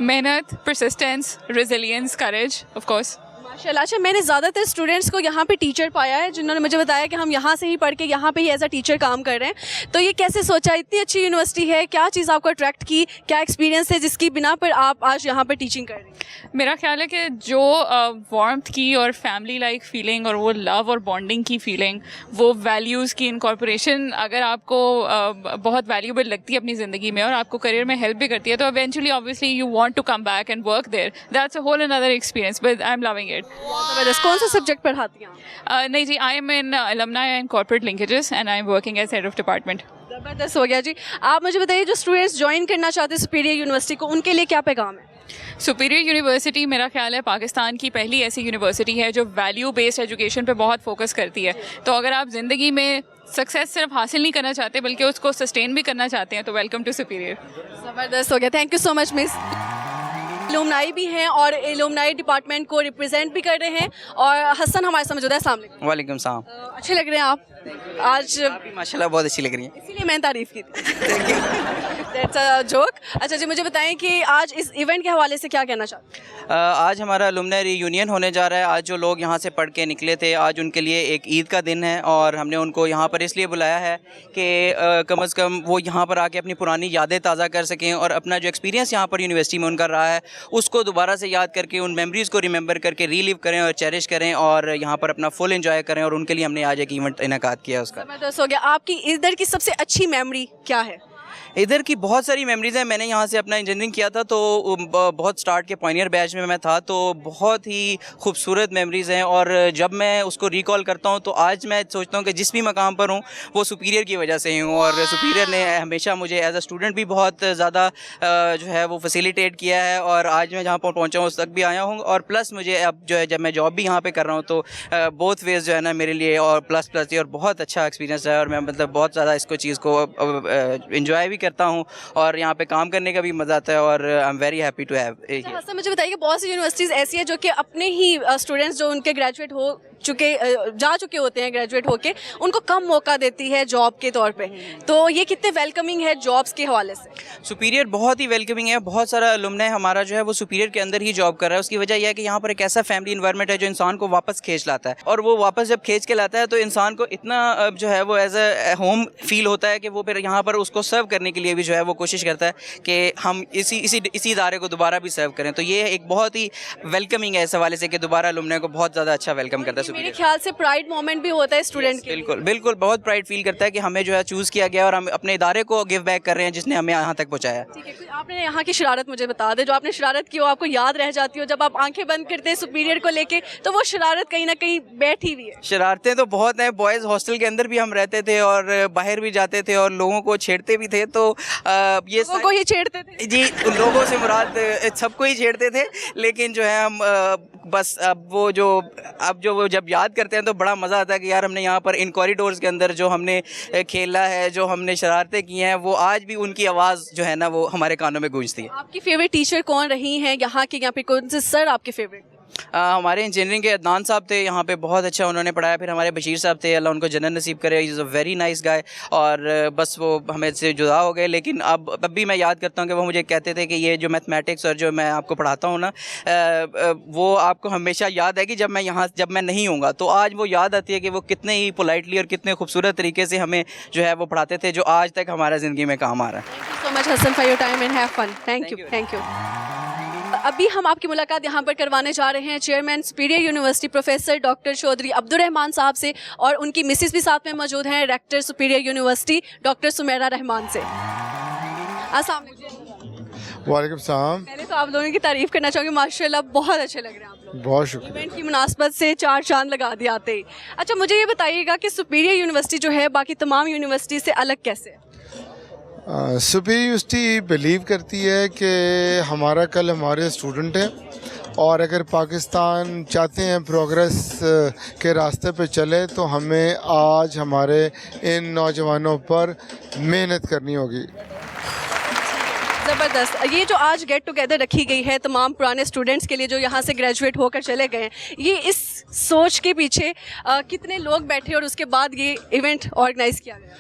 मेहनत, persistence, resilience, courage, of course. माशाल्लाह। अच्छा, मैंने ज़्यादातर स्टूडेंट्स को यहाँ पे टीचर पाया है जिन्होंने मुझे बताया कि हम यहाँ से ही पढ़ के यहाँ पे ही एज अ टीचर काम कर रहे हैं। तो ये कैसे सोचा, इतनी अच्छी यूनिवर्सिटी है, क्या चीज़ आपको अट्रैक्ट की, क्या एक्सपीरियंस है जिसकी बिना पर आप आज यहाँ पर टीचिंग कर रहे हैं? मेरा ख्याल है कि जो वार्मथ की और फैमिली लाइक फीलिंग और वो लव और बॉन्डिंग की फीलिंग, वो वैल्यूज़ की इनकॉर्पोरेशन अगर आपको बहुत वैल्यूबल लगती है अपनी ज़िंदगी में और आपको करियर में हेल्प भी करती है, तो eventually obviously you want to come back and work there. That's a whole another experience, but I am loving it. ज़बरदस्त। कौन सा सब्जेक्ट पढ़ाती हैं आप? नहीं जी, I am in alumni and corporate linkages and I am working as head of department. ज़बरदस्त हो गया जी। आप मुझे बताइए, जो स्टूडेंट्स ज्वाइन करना चाहते हैं सुपीरियर यूनिवर्सिटी को, उनके लिए क्या पैगाम है? सुपीरियर यूनिवर्सिटी मेरा ख्याल है पाकिस्तान की पहली ऐसी यूनिवर्सिटी है जो वैल्यू बेस्ड एजुकेशन पे बहुत फोकस करती है। तो अगर आप ज़िंदगी में सक्सेस सिर्फ हासिल नहीं करना चाहते बल्कि उसको सस्टेन भी करना चाहते हैं, तो वेलकम टू सुपीरियर। ज़बरदस्त हो गया। Thank you so much miss. Alumni भी हैं और एलुमनाई डिपार्टमेंट को रिप्रेजेंट भी कर रहे हैं। और हसन हमारे साथ मौजूद है। अस्सलाम वालेकुम। वालेकुम सलाम। अच्छे लग रहे हैं आप आज, माशाल्लाह बहुत अच्छी लग रही है। इसीलिए मैंने तारीफ़ की थी। That's a joke. अच्छा जी, मुझे बताएं कि आज इस इवेंट के हवाले से क्या कहना चाहते हैं? आज हमारा अलुमनाई रीयूनियन होने जा रहा है। आज जो लोग यहाँ से पढ़ के निकले थे, आज उनके लिए एक ईद का दिन है और हमने उनको यहाँ पर इसलिए बुलाया है कि कम से कम वो यहाँ पर आके अपनी पुरानी यादें ताज़ा कर सकें और अपना जो एक्सपीरियंस यहाँ पर यूनिवर्सिटी में उनका रहा है उसको दोबारा से याद करके उन मेमोरीज़ को रिमेंबर करके रीलिव करें और चेरिश करें और यहाँ पर अपना फुल एंजॉय करें। और उनके लिए हमने आज एक इवेंट इनेकाद किया उसका। ज़बरदस्त हो गया। आपकी इधर की सबसे अच्छी मेमोरी क्या है? इधर की बहुत सारी मेमोरीज़ हैं। मैंने यहाँ से अपना इंजीनियरिंग किया था तो बहुत स्टार्ट के पॉइनियर बैच में मैं था, तो बहुत ही खूबसूरत मेमोरीज़ हैं। और जब मैं उसको रिकॉल करता हूँ तो आज मैं सोचता हूँ कि जिस भी मकाम पर हूँ वो सुपीरियर की वजह से ही हूँ। और सुपीरियर ने हमेशा मुझे एज अ स्टूडेंट भी बहुत ज़्यादा जो है वो फैसिलिटेट किया है और आज मैं जहाँ पर पहुँचा हूँ उस तक भी आया हूँ। और प्लस मुझे अब जो है जब मैं जॉब भी यहाँ पर कर रहा हूँ तो बोथ वेज़ जो है ना मेरे लिए और प्लस ये और बहुत अच्छा एक्सपीरियंस है। और मैं मतलब बहुत ज़्यादा इसको चीज़ को इंजॉय भी करता हूँ और यहाँ पे काम करने का भी मज़ा आता है और I am very happy to have. Hasan, मुझे बताइए बहुत सी यूनिवर्सिटीज़ ऐसी है जो कि अपने ही स्टूडेंट्स जो उनके ग्रेजुएट हो जा चुके होते हैं, ग्रेजुएट होके उनको कम मौका देती है जॉब के तौर पे, तो ये कितने वेलकमिंग है जॉब्स के हवाले से? सुपीरियर बहुत ही वेलकमिंग है। बहुत सारा अलुमनाई हमारा जो है वो सुपीरियर के अंदर ही जॉब कर रहा है। उसकी वजह यह है कि यहाँ पर एक ऐसा फैमिली इन्वायरमेंट है जो इंसान को वापस खींच लाता है। और वो वापस जब खींच के लाता है तो इंसान को इतना जो है वो एज अ होम फील होता है कि वो फिर यहाँ पर उसको सर्व करने के लिए भी जो है वो कोशिश करता है कि हम इसी इदारे को दोबारा भी सर्व करें। तो ये एक बहुत ही वेलकमिंग है इस हवाले से कि दोबारा अलुमनाई को बहुत ज़्यादा अच्छा वेलकम करता है। मेरे ख्याल से प्राइड मोमेंट भी होता है स्टूडेंट के। बिल्कुल बहुत प्राइड फील करता है कि हमें जो है चूज़ किया गया और हम अपने इदारे को गिव बैक कर रहे हैं जिसने हमें यहाँ तक पहुँचाया। ठीक है, आपने यहाँ की शरारत मुझे बता दे, जो आपने शरारत की वो आपको याद रह जाती हो, जब आप आंखें बंद करते हैं सुपीरियर को लेके तो वो शरारत कहीं ना कहीं बैठी हुई है। शरारतें तो बहुत हैं। बॉयज़ हॉस्टल के अंदर भी हम रहते थे और बाहर भी जाते थे और लोगों को छेड़ते भी थे। तो ये लोगों को ही छेड़ते थे जी, उन लोगों से मुराद सबको ही छेड़ते थे। लेकिन जो है हम बस अब वो जब याद करते हैं तो बड़ा मज़ा आता है कि यार हमने यहाँ पर इन कॉरिडोर्स के अंदर जो हमने खेला है, जो हमने शरारतें की हैं, वो आज भी उनकी आवाज़ जो है ना वो हमारे कानों में गूंजती है। आपकी फेवरेट टीचर कौन रही हैं यहाँ के? यहाँ पे कौन से सर आपके फेवरेट? हमारे इंजीनियरिंग के अदनान साहब थे, यहाँ पे बहुत अच्छा उन्होंने पढ़ाया। फिर हमारे बशीर साहब थे, अल्लाह उनको जन्नत नसीब करे, is a very nice guy. और बस वो हमें से जुदा हो गए। लेकिन अब भी मैं याद करता हूँ कि वो मुझे कहते थे कि ये जो मैथमेटिक्स और जो मैं आपको पढ़ाता हूँ ना वो आपको हमेशा याद है कि जब मैं नहीं हूँगा। तो आज वो याद आती है कि वो कितने ही पोलाइटली और कितने खूबसूरत तरीके से हमें जो है वो पढ़ाते थे, जो आज तक हमारा ज़िंदगी में काम आ रहा है। Thank you so much Hasan for your time and have fun. Thank you. अभी हम आपकी मुलाकात यहाँ पर करवाने जा रहे हैं chairman superior university professor doctor Chaudhry Abdurrahman sahab से, और उनकी मिसेस भी साथ में मौजूद हैं, rector superior university doctor Sumera Rahman से। अस्सलाम वालेकुम। वालेकुम सलाम। पहले तो आप दोनों की तारीफ़ करना चाहूँगी, माशाल्लाह बहुत अच्छे लग रहे हैं आप लोग। बहुत शुक्रिया। इवेंट की मुनासबत से चार चांद लगा दिए आते ही। अच्छा, मुझे ये बताइएगा कि सुपीरियर यूनिवर्सिटी जो है बाकी तमाम यूनिवर्सिटी से अलग कैसे है? सुपीरियर यूनिवर्सिटी बिलीव करती है कि हमारा कल हमारे स्टूडेंट हैं और अगर पाकिस्तान चाहते हैं प्रोग्रेस के रास्ते पे चले तो हमें आज हमारे इन नौजवानों पर मेहनत करनी होगी। ज़बरदस्त। ये जो आज गेट टुगेदर रखी गई है तमाम पुराने स्टूडेंट्स के लिए जो यहाँ से ग्रेजुएट होकर चले गए हैं, ये इस सोच के पीछे कितने लोग बैठे और उसके बाद ये इवेंट ऑर्गेनाइज़ किया गया?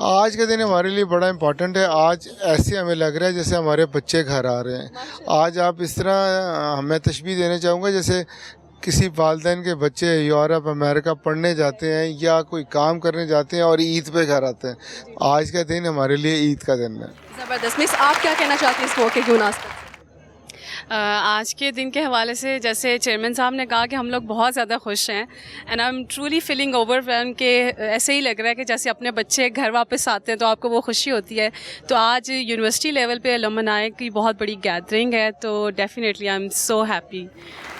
आज का दिन हमारे लिए बड़ा इम्पोर्टेंट है। आज ऐसे हमें लग रहा है जैसे हमारे बच्चे घर आ रहे हैं। आज आप इस तरह मैं तशबीह देना चाहूँगा जैसे किसी वालिदैन के बच्चे यूरोप अमेरिका पढ़ने जाते हैं या कोई काम करने जाते हैं और ईद पे घर आते हैं। आज का दिन हमारे लिए ईद का दिन है। ज़बरदस्त। मिस, आप क्या कहना चाहती हैं इस मौके की मुनासबत? आज के दिन के हवाले से जैसे चेयरमैन साहब ने कहा कि हम लोग बहुत ज़्यादा खुश हैं and I am truly feeling overwhelm के ऐसे ही लग रहा है कि जैसे अपने बच्चे घर वापस आते हैं तो आपको वो खुशी होती है। तो आज यूनिवर्सिटी लेवल पे अलुमनाई की बहुत बड़ी गैदरिंग है, तो definitely I am so happy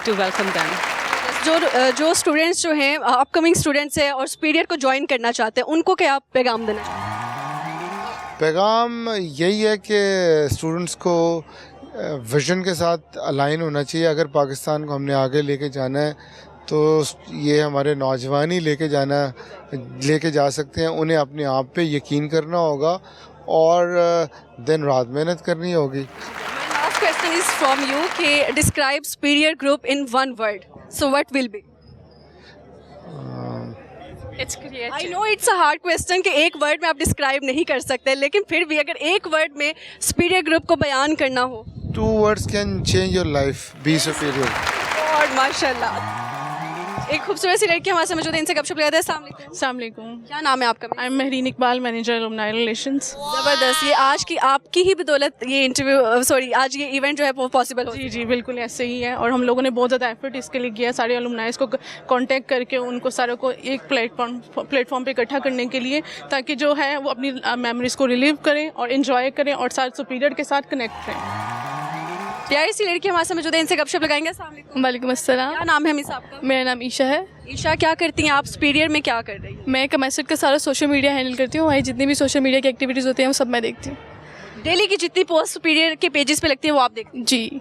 to welcome them. जो स्टूडेंट्स जो हैं अपकमिंग स्टूडेंट्स हैं और सुपीरियर को ज्वाइन करना चाहते हैं, उनको क्या आप पैगाम देना चाहते हैं? पैगाम यही है कि स्टूडेंट्स को विजन के साथ अलाइन होना चाहिए। अगर पाकिस्तान को हमने आगे लेके जाना है तो ये हमारे नौजवान ही लेके जा सकते हैं। उन्हें अपने आप पे यकीन करना होगा और दिन रात मेहनत करनी होगी। Last question is from you कि describe superior group in one word. So what will be? It's creative. I know it's a hard question कि एक वर्ड में आप डिस्क्राइब नहीं कर सकते, लेकिन फिर भी अगर एक वर्ड में सुपीरियर ग्रुप को बयान करना हो. 2 words can change your life. Be superior. और माशाल्लाह एक खूबसूरत सी लड़की हमारे साथ मौजूद है, इनसे गपशप लगाते हैं. अस्सलाम वालेकुम. क्या नाम है आपका? I am Mehreen Iqbal, manager alumni relations. ज़बरदस्त. ये आज की आपकी ही बदौलत ये इंटरव्यू सॉरी आज ये इवेंट जो है वो पॉसिबल हो. जी जी बिल्कुल ऐसे ही है, और हम लोगों ने बहुत ज़्यादा एफर्ट इसके लिए किया, सारे एलुमनाइज को कांटेक्ट करके उनको सारों को एक प्लेटफॉर्म पे इकट्ठा करने के लिए, ताकि जो है वो अपनी मेमोरीज़ को रिलीव करें और इन्जॉय करें और साथ सुपीरियर के साथ कनेक्ट रहें. प्यारी सी लड़की हमारे साथ मौजूद है, इनसे गपशप लगाएंगे. अस्सलाम वालेकुम. वालेकुम अस्सलाम. क्या नाम है मिस आपका? मेरा नाम ईशा है. ईशा, क्या करती हैं आप? सुपीरियर में क्या कर रही हैं? मैं कमेसट का सारा सोशल मीडिया हैंडल करती हूँ. वही जितनी भी सोशल मीडिया की एक्टिविटीज़ होती हैं वो सब मैं देखती हूँ. डेली की जितनी पोस्ट सुपीरियर के पेजेस पे लगती है वो आप देखती हैं? जी.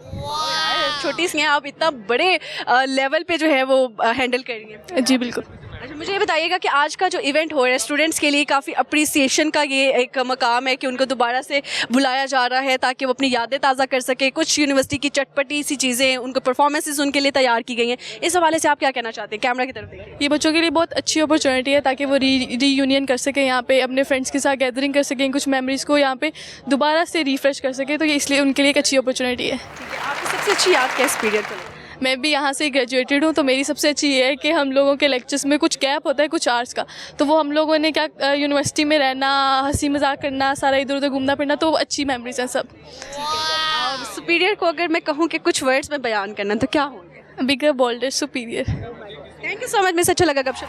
छोटी सी हैं आप, इतना बड़े लेवल पे जो है वो हैंडल कर रही हैं. जी बिल्कुल. अच्छा, मुझे ये बताइएगा कि आज का जो इवेंट हो रहा है स्टूडेंट्स के लिए काफ़ी अप्रिसिएशन का ये एक मकाम है कि उनको दोबारा से बुलाया जा रहा है ताकि वो अपनी यादें ताज़ा कर सके. कुछ यूनिवर्सिटी की चटपटी सी चीज़ें, उनको परफॉर्मेंसेस उनके लिए तैयार की गई हैं. इस हवाले से आप क्या कहना चाहते हैं? कैमरा की तरफ देखिए. ये बच्चों के लिए बहुत अच्छी अपॉर्चुनिटी है ताकि वो रीयूनियन कर सकें, यहाँ पे अपने फ्रेंड्स के साथ गैदरिंग कर सकें, कुछ मेमोरीज़ को यहाँ पे दोबारा से रिफ्रेश कर सकें. तो ये इसलिए उनके लिए एक अच्छी अपॉर्चुनिटी है. आपकी सबसे अच्छी याद क्या पीरियड को? मैं भी यहाँ से ग्रेजुएटेड हूँ, तो मेरी सबसे अच्छी ये है कि हम लोगों के लेक्चर्स में कुछ गैप होता है कुछ आवर्स का, तो वो हम लोगों ने क्या यूनिवर्सिटी में रहना, हंसी मजाक करना, सारा इधर उधर घूमना फिरना, तो अच्छी मेमोरीज हैं सब. सुपीरियर को अगर मैं कहूँ कि कुछ वर्ड्स में बयान करना तो क्या होंगे? Bigger, bolder, superior. Thank you so much. मुझे अच्छा लगा गपशप.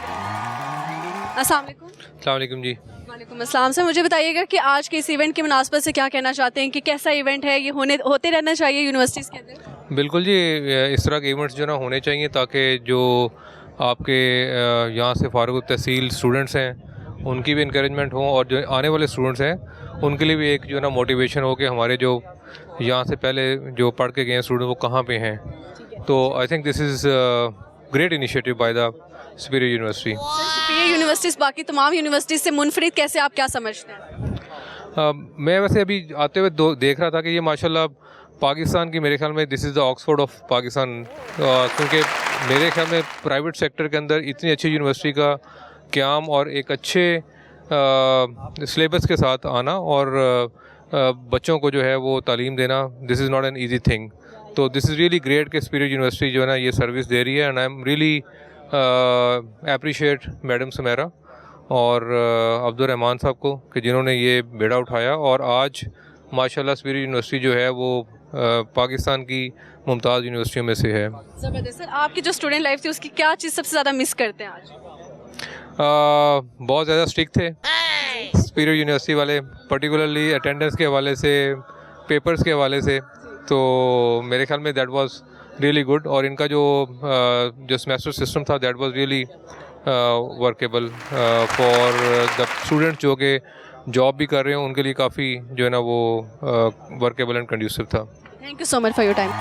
अस्सलाम वालेकुम. अस्सलाम वालेकुम जी. वालेकुम अस्सलाम. सर, मुझे बताइएगा कि आज के इस इवेंट की मुनासबत से क्या कहना चाहते हैं कि कैसा इवेंट है ये? होते रहना चाहिए यूनिवर्सिटीज़ के अंदर? बिल्कुल जी, इस तरह के इवेंट्स जो ना होने चाहिए ताकि जो आपके यहाँ से फारुग तहसील स्टूडेंट्स हैं उनकी भी इंकरेजमेंट हो, और जो आने वाले स्टूडेंट्स हैं उनके लिए भी एक जो ना मोटिवेशन हो कि हमारे जो यहाँ से पहले जो पढ़ के गए स्टूडेंट वो कहाँ पे हैं. तो I think this is great initiative by the superior university. Superior universities बाकी तमाम यूनिवर्सिटीज़ से मुनफरिद कैसे, आप क्या समझते हैं? मैं वैसे अभी आते हुए देख रहा था कि ये माशाल्लाह पाकिस्तान की, मेरे ख्याल में this is the Oxford of Pakistan, क्योंकि मेरे ख्याल में प्राइवेट सेक्टर के अंदर इतनी अच्छी यूनिवर्सिटी का क़याम और एक अच्छे सिलेबस के साथ आना और बच्चों को जो है वो तालीम देना, this is not an easy thing. तो दिस इज़ रियली ग्रेट कि सुपीरियर यूनिवर्सिटी जो है ना ये सर्विस दे रही है, and I am really appreciate madam Sumera और अब्दुल रहमान साहब को कि जिन्होंने ये बेड़ा उठाया, और आज माशाल्लाह सुपीरियर यूनिवर्सिटी जो है वो पाकिस्तान की मुमताज़ यूनिवर्सिटियों में से है. ज़बरदस्त. सर, आपकी जो स्टूडेंट लाइफ थी उसकी क्या चीज़ सबसे ज़्यादा मिस करते हैं आज? बहुत ज़्यादा स्ट्रिक्ट थे सुपीरियर यूनिवर्सिटी वाले, पर्टिकुलरली अटेंडेंस के हवाले से, पेपर्स के हवाले से. तो मेरे ख्याल में दैट वाज रियली गुड, और इनका जो सेमेस्टर सिस्टम था that was really workable for the students जो कि जॉब भी कर रहे हो उनके लिए काफ़ी जो है ना वो वर्केबल एंड कंड्यूसिव था. Thank you so much for your time.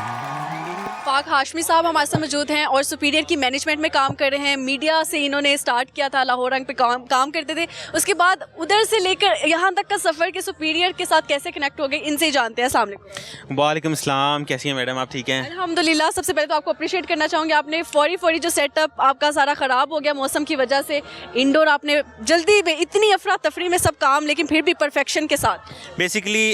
फाक हाशमी साहब हमारे साथ मौजूद हैं और सुपीरियर की मैनेजमेंट में काम कर रहे हैं. मीडिया से इन्होंने स्टार्ट किया था, लाहौर रंग पे काम करते थे, उसके बाद उधर से लेकर यहाँ तक का सफ़र के सुपीरियर के साथ कैसे कनेक्ट हो गए, इनसे ही जानते हैं. अस्सलाम वालेकुम. वालेकुम अस्सलाम. कैसी हैं मैडम, आप ठीक हैं? अल्हम्दुलिल्लाह. सबसे पहले तो आपको अप्रिशिएट करना चाहूँगी, आपने फौरी जो सेटअप आपका सारा ख़राब हो गया मौसम की वजह से, इंडोर आपने जल्दी में इतनी अफरा तफरी में सब काम, लेकिन फिर भी परफेक्शन के साथ. बेसिकली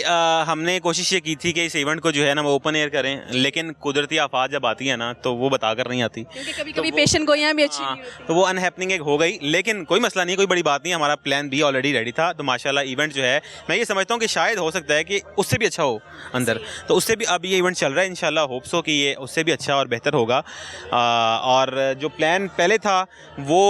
हमने कोशिश ये की थी कि इस इवेंट को जो है ना वो ओपन एयर करें, लेकिन कुदरती आफात जब आती है ना तो वो बताकर नहीं आती, क्योंकि कभी-कभी पेशेंट गोइयां भी अच्छी नहीं होती. तो वो अनहैपनिंग एक हो गई, लेकिन कोई मसला नहीं, कोई बड़ी बात नहीं. हमारा प्लान बी ऑलरेडी रेडी था. तो माशाल्लाह इवेंट जो है मैं ये समझता हूँ कि शायद हो सकता है कि उससे भी अच्छा हो अंदर, तो उससे भी अब ये इवेंट चल रहा है. इंशाल्लाह होप्स हो कि ये उससे भी अच्छा और बेहतर होगा. और जो प्लान पहले था वो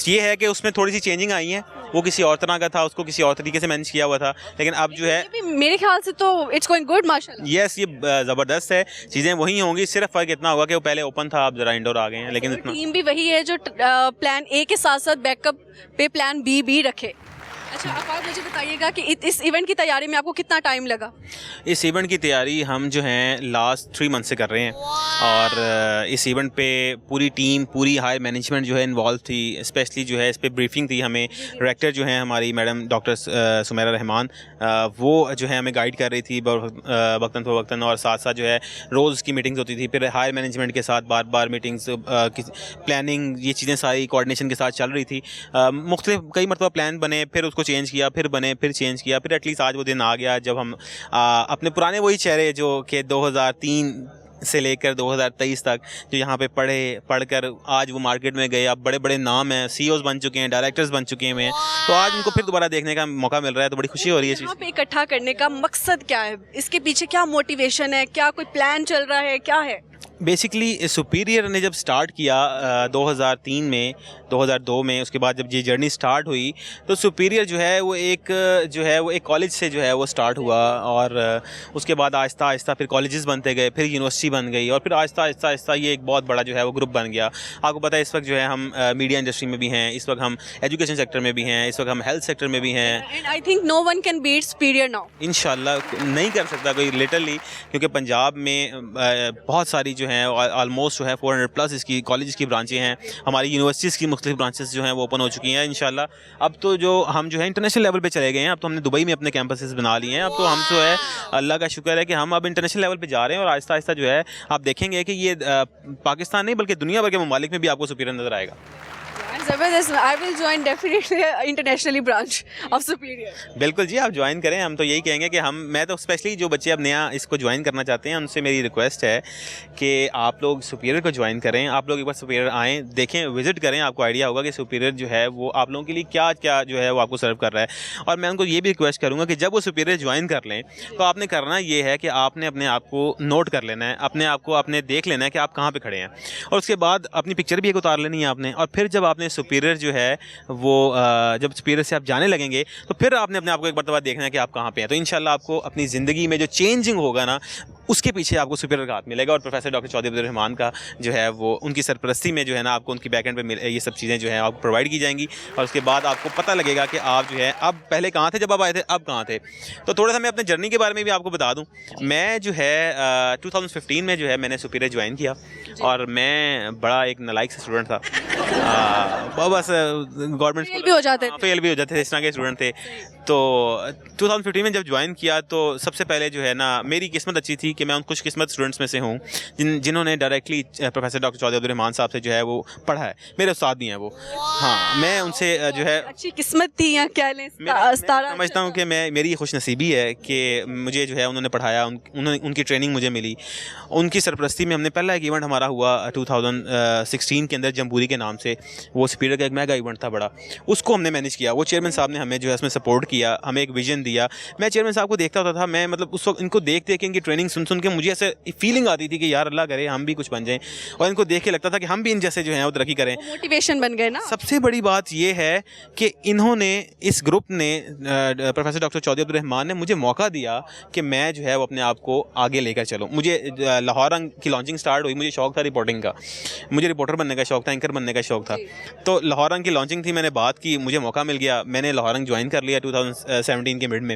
ये है कि उसमें थोड़ी सी चेंजिंग आई हैं. वो किसी और तरह का था, उसको किसी और तरीके से मैनेज किया हुआ था, लेकिन अब जो है मेरे ख्याल से तो इट्स गोइंग गुड माशाल्लाह. यस, ये ज़बरदस्त है, चीज़ें वही होंगी, सिर्फ फ़र्क इतना होगा कि वो पहले ओपन था, अब ज़रा इंडोर आ गए हैं. लेकिन टीम भी वही है जो प्लान ए के साथ साथ बैकअप पे प्लान बी भी रखे. अच्छा आफाक, मुझे बताइएगा कि इस इवेंट की तैयारी में आपको कितना टाइम लगा? इस इवेंट की तैयारी हम जो हैं लास्ट 3 मंथ से कर रहे हैं और इस इवेंट पे पूरी टीम, पूरी हाई मैनेजमेंट जो है इन्वॉल्व थी। स्पेशली जो है इस पे ब्रीफिंग थी हमें, डायरेक्टर जो हैं हमारी मैडम डॉक्टर सुमेरा रहमान, वो जो है हमें गाइड कर रही थी वक्तन फ़वक्तन, और साथ साथ जो है रोज़ की मीटिंग्स होती थी, फिर हाई मैनेजमेंट के साथ बार बार मीटिंग्स, प्लानिंग, ये चीज़ें सारी कोऑर्डिनेशन के साथ चल रही थी। मुख्तलिफ कई मरतबा प्लान बने, फिर उसको चेंज किया, फिर बने, फिर चेंज किया, फिर एटलीस्ट आज वो दिन आ गया जब हम अपने पुराने वही चेहरे जो कि 2003 से लेकर 2023 तक जो यहाँ पे पढ़कर आज वो मार्केट में गए, अब बड़े बड़े नाम हैं, CEOs बन चुके हैं, डायरेक्टर्स बन चुके हैं, तो आज उनको फिर दोबारा देखने का मौका मिल रहा है, तो बड़ी खुशी हो रही है। यहाँ पे इकट्ठा करने का मकसद क्या है? इसके पीछे क्या मोटिवेशन है? क्या कोई प्लान चल रहा है? क्या है? बेसिकली सुपीरियर ने जब स्टार्ट किया 2003 में, 2002 में, उसके बाद जब ये जर्नी स्टार्ट हुई तो सुपीरियर जो है वो एक कॉलेज से जो है वो स्टार्ट हुआ, और उसके बाद आहिस्ता आहिस्ता फिर कॉलेजेस बनते गए, फिर यूनिवर्सिटी बन गई, और फिर आहिस्ता आहिस्ता ये एक बहुत बड़ा जो है वो ग्रुप बन गया। आपको पता है इस वक्त जो है हम मीडिया इंडस्ट्री में भी हैं, इस वक्त हम एजुकेशन सेक्टर में भी हैं, इस वक्त हम हेल्थ सेक्टर में भी हैं। And I think no one can beat superior now. इंशाल्लाह नहीं कर सकता कोई लिटरली, क्योंकि पंजाब में बहुत सारी जो हैं ऑलमोस्ट जो है 400+ इसकी कॉलेज की ब्रांचें हैं, हमारी यूनिवर्सिटीज़ की मुख्तलिफ ब्रांचेस जो हैं वो ओपन हो चुकी हैं इंशाल्लाह। अब तो जो हम जो है इंटरनेशनल लेवल पे चले गए हैं, अब तो हमने दुबई में अपने कैंपसेस बना लिए हैं, अब तो हम जो है अल्लाह का शुक्र है कि हम अब इंटरनेशनल लेवल पे जा रहे हैं, और आहिस्ता आहिस्ता जो है आप देखेंगे कि ये पाकिस्तान नहीं बल्कि दुनिया भर के ममालिक में भी आपको सुपीरियर नज़र आएगा। ज़बरदस्त। I will join definitely internationally branch of superior. बिल्कुल जी, आप ज्वाइन करें। हम तो यही कहेंगे कि मैं तो स्पेशली जो बच्चे अब नया इसको ज्वाइन करना चाहते हैं उनसे मेरी रिक्वेस्ट है कि आप लोग सुपीरियर को ज्वाइन करें। आप लोग एक बार सुपीरियर आएँ, देखें, विजिट करें, आपको आइडिया होगा कि सुपीरियर जो है वो आप लोगों के लिए क्या क्या जो है वो आपको सर्व कर रहा है। और मैं उनको ये भी रिक्वेस्ट करूँगा कि जब वो सुपीरियर ज्वाइन कर लें तो आपने करना ये है कि आपने अपने आप को नोट कर लेना है, अपने आप को आपने देख लेना है कि आप कहाँ पर खड़े हैं, और उसके बाद अपनी पिक्चर भी एक उतार लेनी है आपने। और फिर जब आपने सुपीरियर जो है वो जब सुपीरियर से आप जाने लगेंगे तो फिर आपने अपने आप को एक मरतबा देखना है कि आप कहाँ पे हैं। तो इंशाल्लाह आपको अपनी ज़िंदगी में जो चेंजिंग होगा ना, उसके पीछे आपको सुपीरियर का हाथ मिलेगा। और प्रोफेसर डॉक्टर चौधरी अब्दुल रहमान का जो है वो उनकी सरपरस्ती में जो है ना आपको उनकी बैकएंड पे ये सब चीज़ें जो हैं आपको प्रोवाइड की जाएंगी, और उसके बाद आपको पता लगेगा कि आप जो है अब पहले कहाँ थे जब आप आए थे, अब कहाँ थे। तो थोड़ा सा मैं अपने जर्नी के बारे में भी आपको बता दूँ। मैं जो है 2015 में जो है मैंने सुपीरियर ज्वाइन किया, और मैं बड़ा एक नालायक सा स्टूडेंट था, बस गवर्नमेंट फेल भी हो जाते थे, इस तरह के स्टूडेंट थे। तो 2015 में जब ज्वाइन किया तो सबसे पहले जो है ना मेरी किस्मत अच्छी थी कि मैं उन खुश किस्मत स्टूडेंट्स में से हूँ जिन्होंने directly professor doctor Chaudhry Abdul Rahman sahab से जो है वो पढ़ा है, मेरे उस्ताद भी हैं वो। हाँ, मैं उनसे जो है अच्छी किस्मत थी या क्या लें, मैं समझता हूँ कि मेरी खुश नसीबी है कि मुझे जो है उन्होंने पढ़ाया, उनकी ट्रेनिंग मुझे मिली। उनकी सरपरस्ती में हमने पहला एक इवेंट हमारा हुआ 2016 के अंदर जम्बूरी के नाम से, वो सुपीरियर का एक मेगा इवेंट था बड़ा, उसको हमने मैनेज किया। वो चेयरमैन साहब ने हमें जो है उसमें सपोर्ट किया, हमें एक विजन दिया। मैं चेयरमैन साहब को देखता होता था, मैं मतलब उस वक्त इनको देख के इनकी ट्रेनिंग सुन के मुझे ऐसे फीलिंग आती थी कि यार अल्लाह करे हम भी कुछ बन जाएं, और इनको देख के लगता था कि हम भी इन जैसे जो हैं वो तरक्की करें, मोटिवेशन बन गए ना। सबसे बड़ी बात ये है कि इन्होंने, इस ग्रुप ने, प्रोफेसर डॉक्टर चौधरी अब्दुल रहमान ने मुझे मौका दिया कि मैं जो है वो अपने आप को आगे लेकर चलूँ। मुझे लाहौर रंग की लॉन्चिंग स्टार्ट हुई, मुझे शौक था रिपोर्टिंग का, मुझे रिपोर्टर बनने का शौक था, एंकर बनने का शौक था। तो लाहौर रंग की लॉन्चिंग थी, मैंने बात की, मुझे मौका मिल गया, मैंने लाहौर रंग ज्वाइन कर लिया 2017 के मिड में।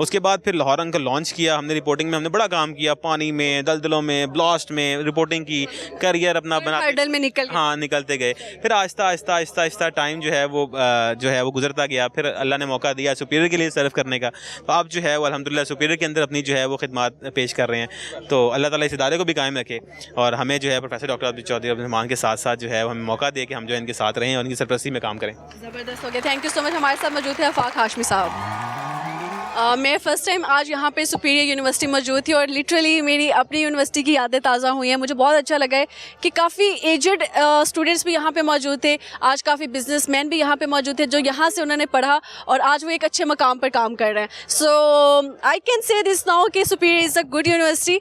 उसके बाद फिर लाहौर रंग का लॉन्च किया हमने, रिपोर्टिंग में हमने बड़ा काम किया, पानी में, दलदलों में, ब्लास्ट में रिपोर्टिंग की, करियर अपना बना निकलते गए। फिर आहिस्ता टाइम जो है वो गुजरता गया, फिर अल्लाह ने मौका दिया सुपीरियर के लिए सर्व करने का। तो आप जो है वो अल्हम्दुलिल्लाह सुपीरियर के अंदर अपनी जो है वो खिदमत पेश कर रहे हैं। तो अल्लाह ताला इस इदारे को भी कायम रखे, और हमें जो है प्रोफेसर डॉक्टर चौधरी अब्दुल रहमान के साथ साथ जो है हमें मौका दे कि हम जो है इनके साथ रहें और इनकी सरपरस्ती में काम करें। ज़बरदस्त हो गया। Thank you so much. हमारे साथ मौजूद है आफाक हाशमी साहब। मैं फ़र्स्ट टाइम आज यहाँ पे सुपीरियर यूनिवर्सिटी मौजूद थी, और लिटरली मेरी अपनी यूनिवर्सिटी की यादें ताज़ा हुई हैं। मुझे बहुत अच्छा लगा है कि काफ़ी एजड स्टूडेंट्स भी यहाँ पे मौजूद थे, आज काफ़ी बिजनेसमैन भी यहाँ पे मौजूद थे जो यहाँ से उन्होंने पढ़ा और आज वो एक अच्छे मकाम पर काम कर रहे हैं। So I can say this now कि Superior is a good university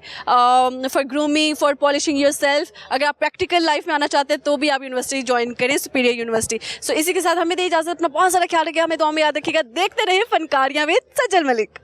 for grooming, for polishing yourself. अगर आप प्रैक्टिकल लाइफ में आना चाहते हैं तो भी आप यूनिवर्सिटी ज्वाइन करें, सुपीरियर यूनिवर्सिटी। सो इसी के साथ हमें दे इजाज़त, अपना बहुत सारा ख्याल रखिएगा, हमें दुआ में याद रखिएगा। देखते रहिए फनकारियाँ विद सज्जल मलिक।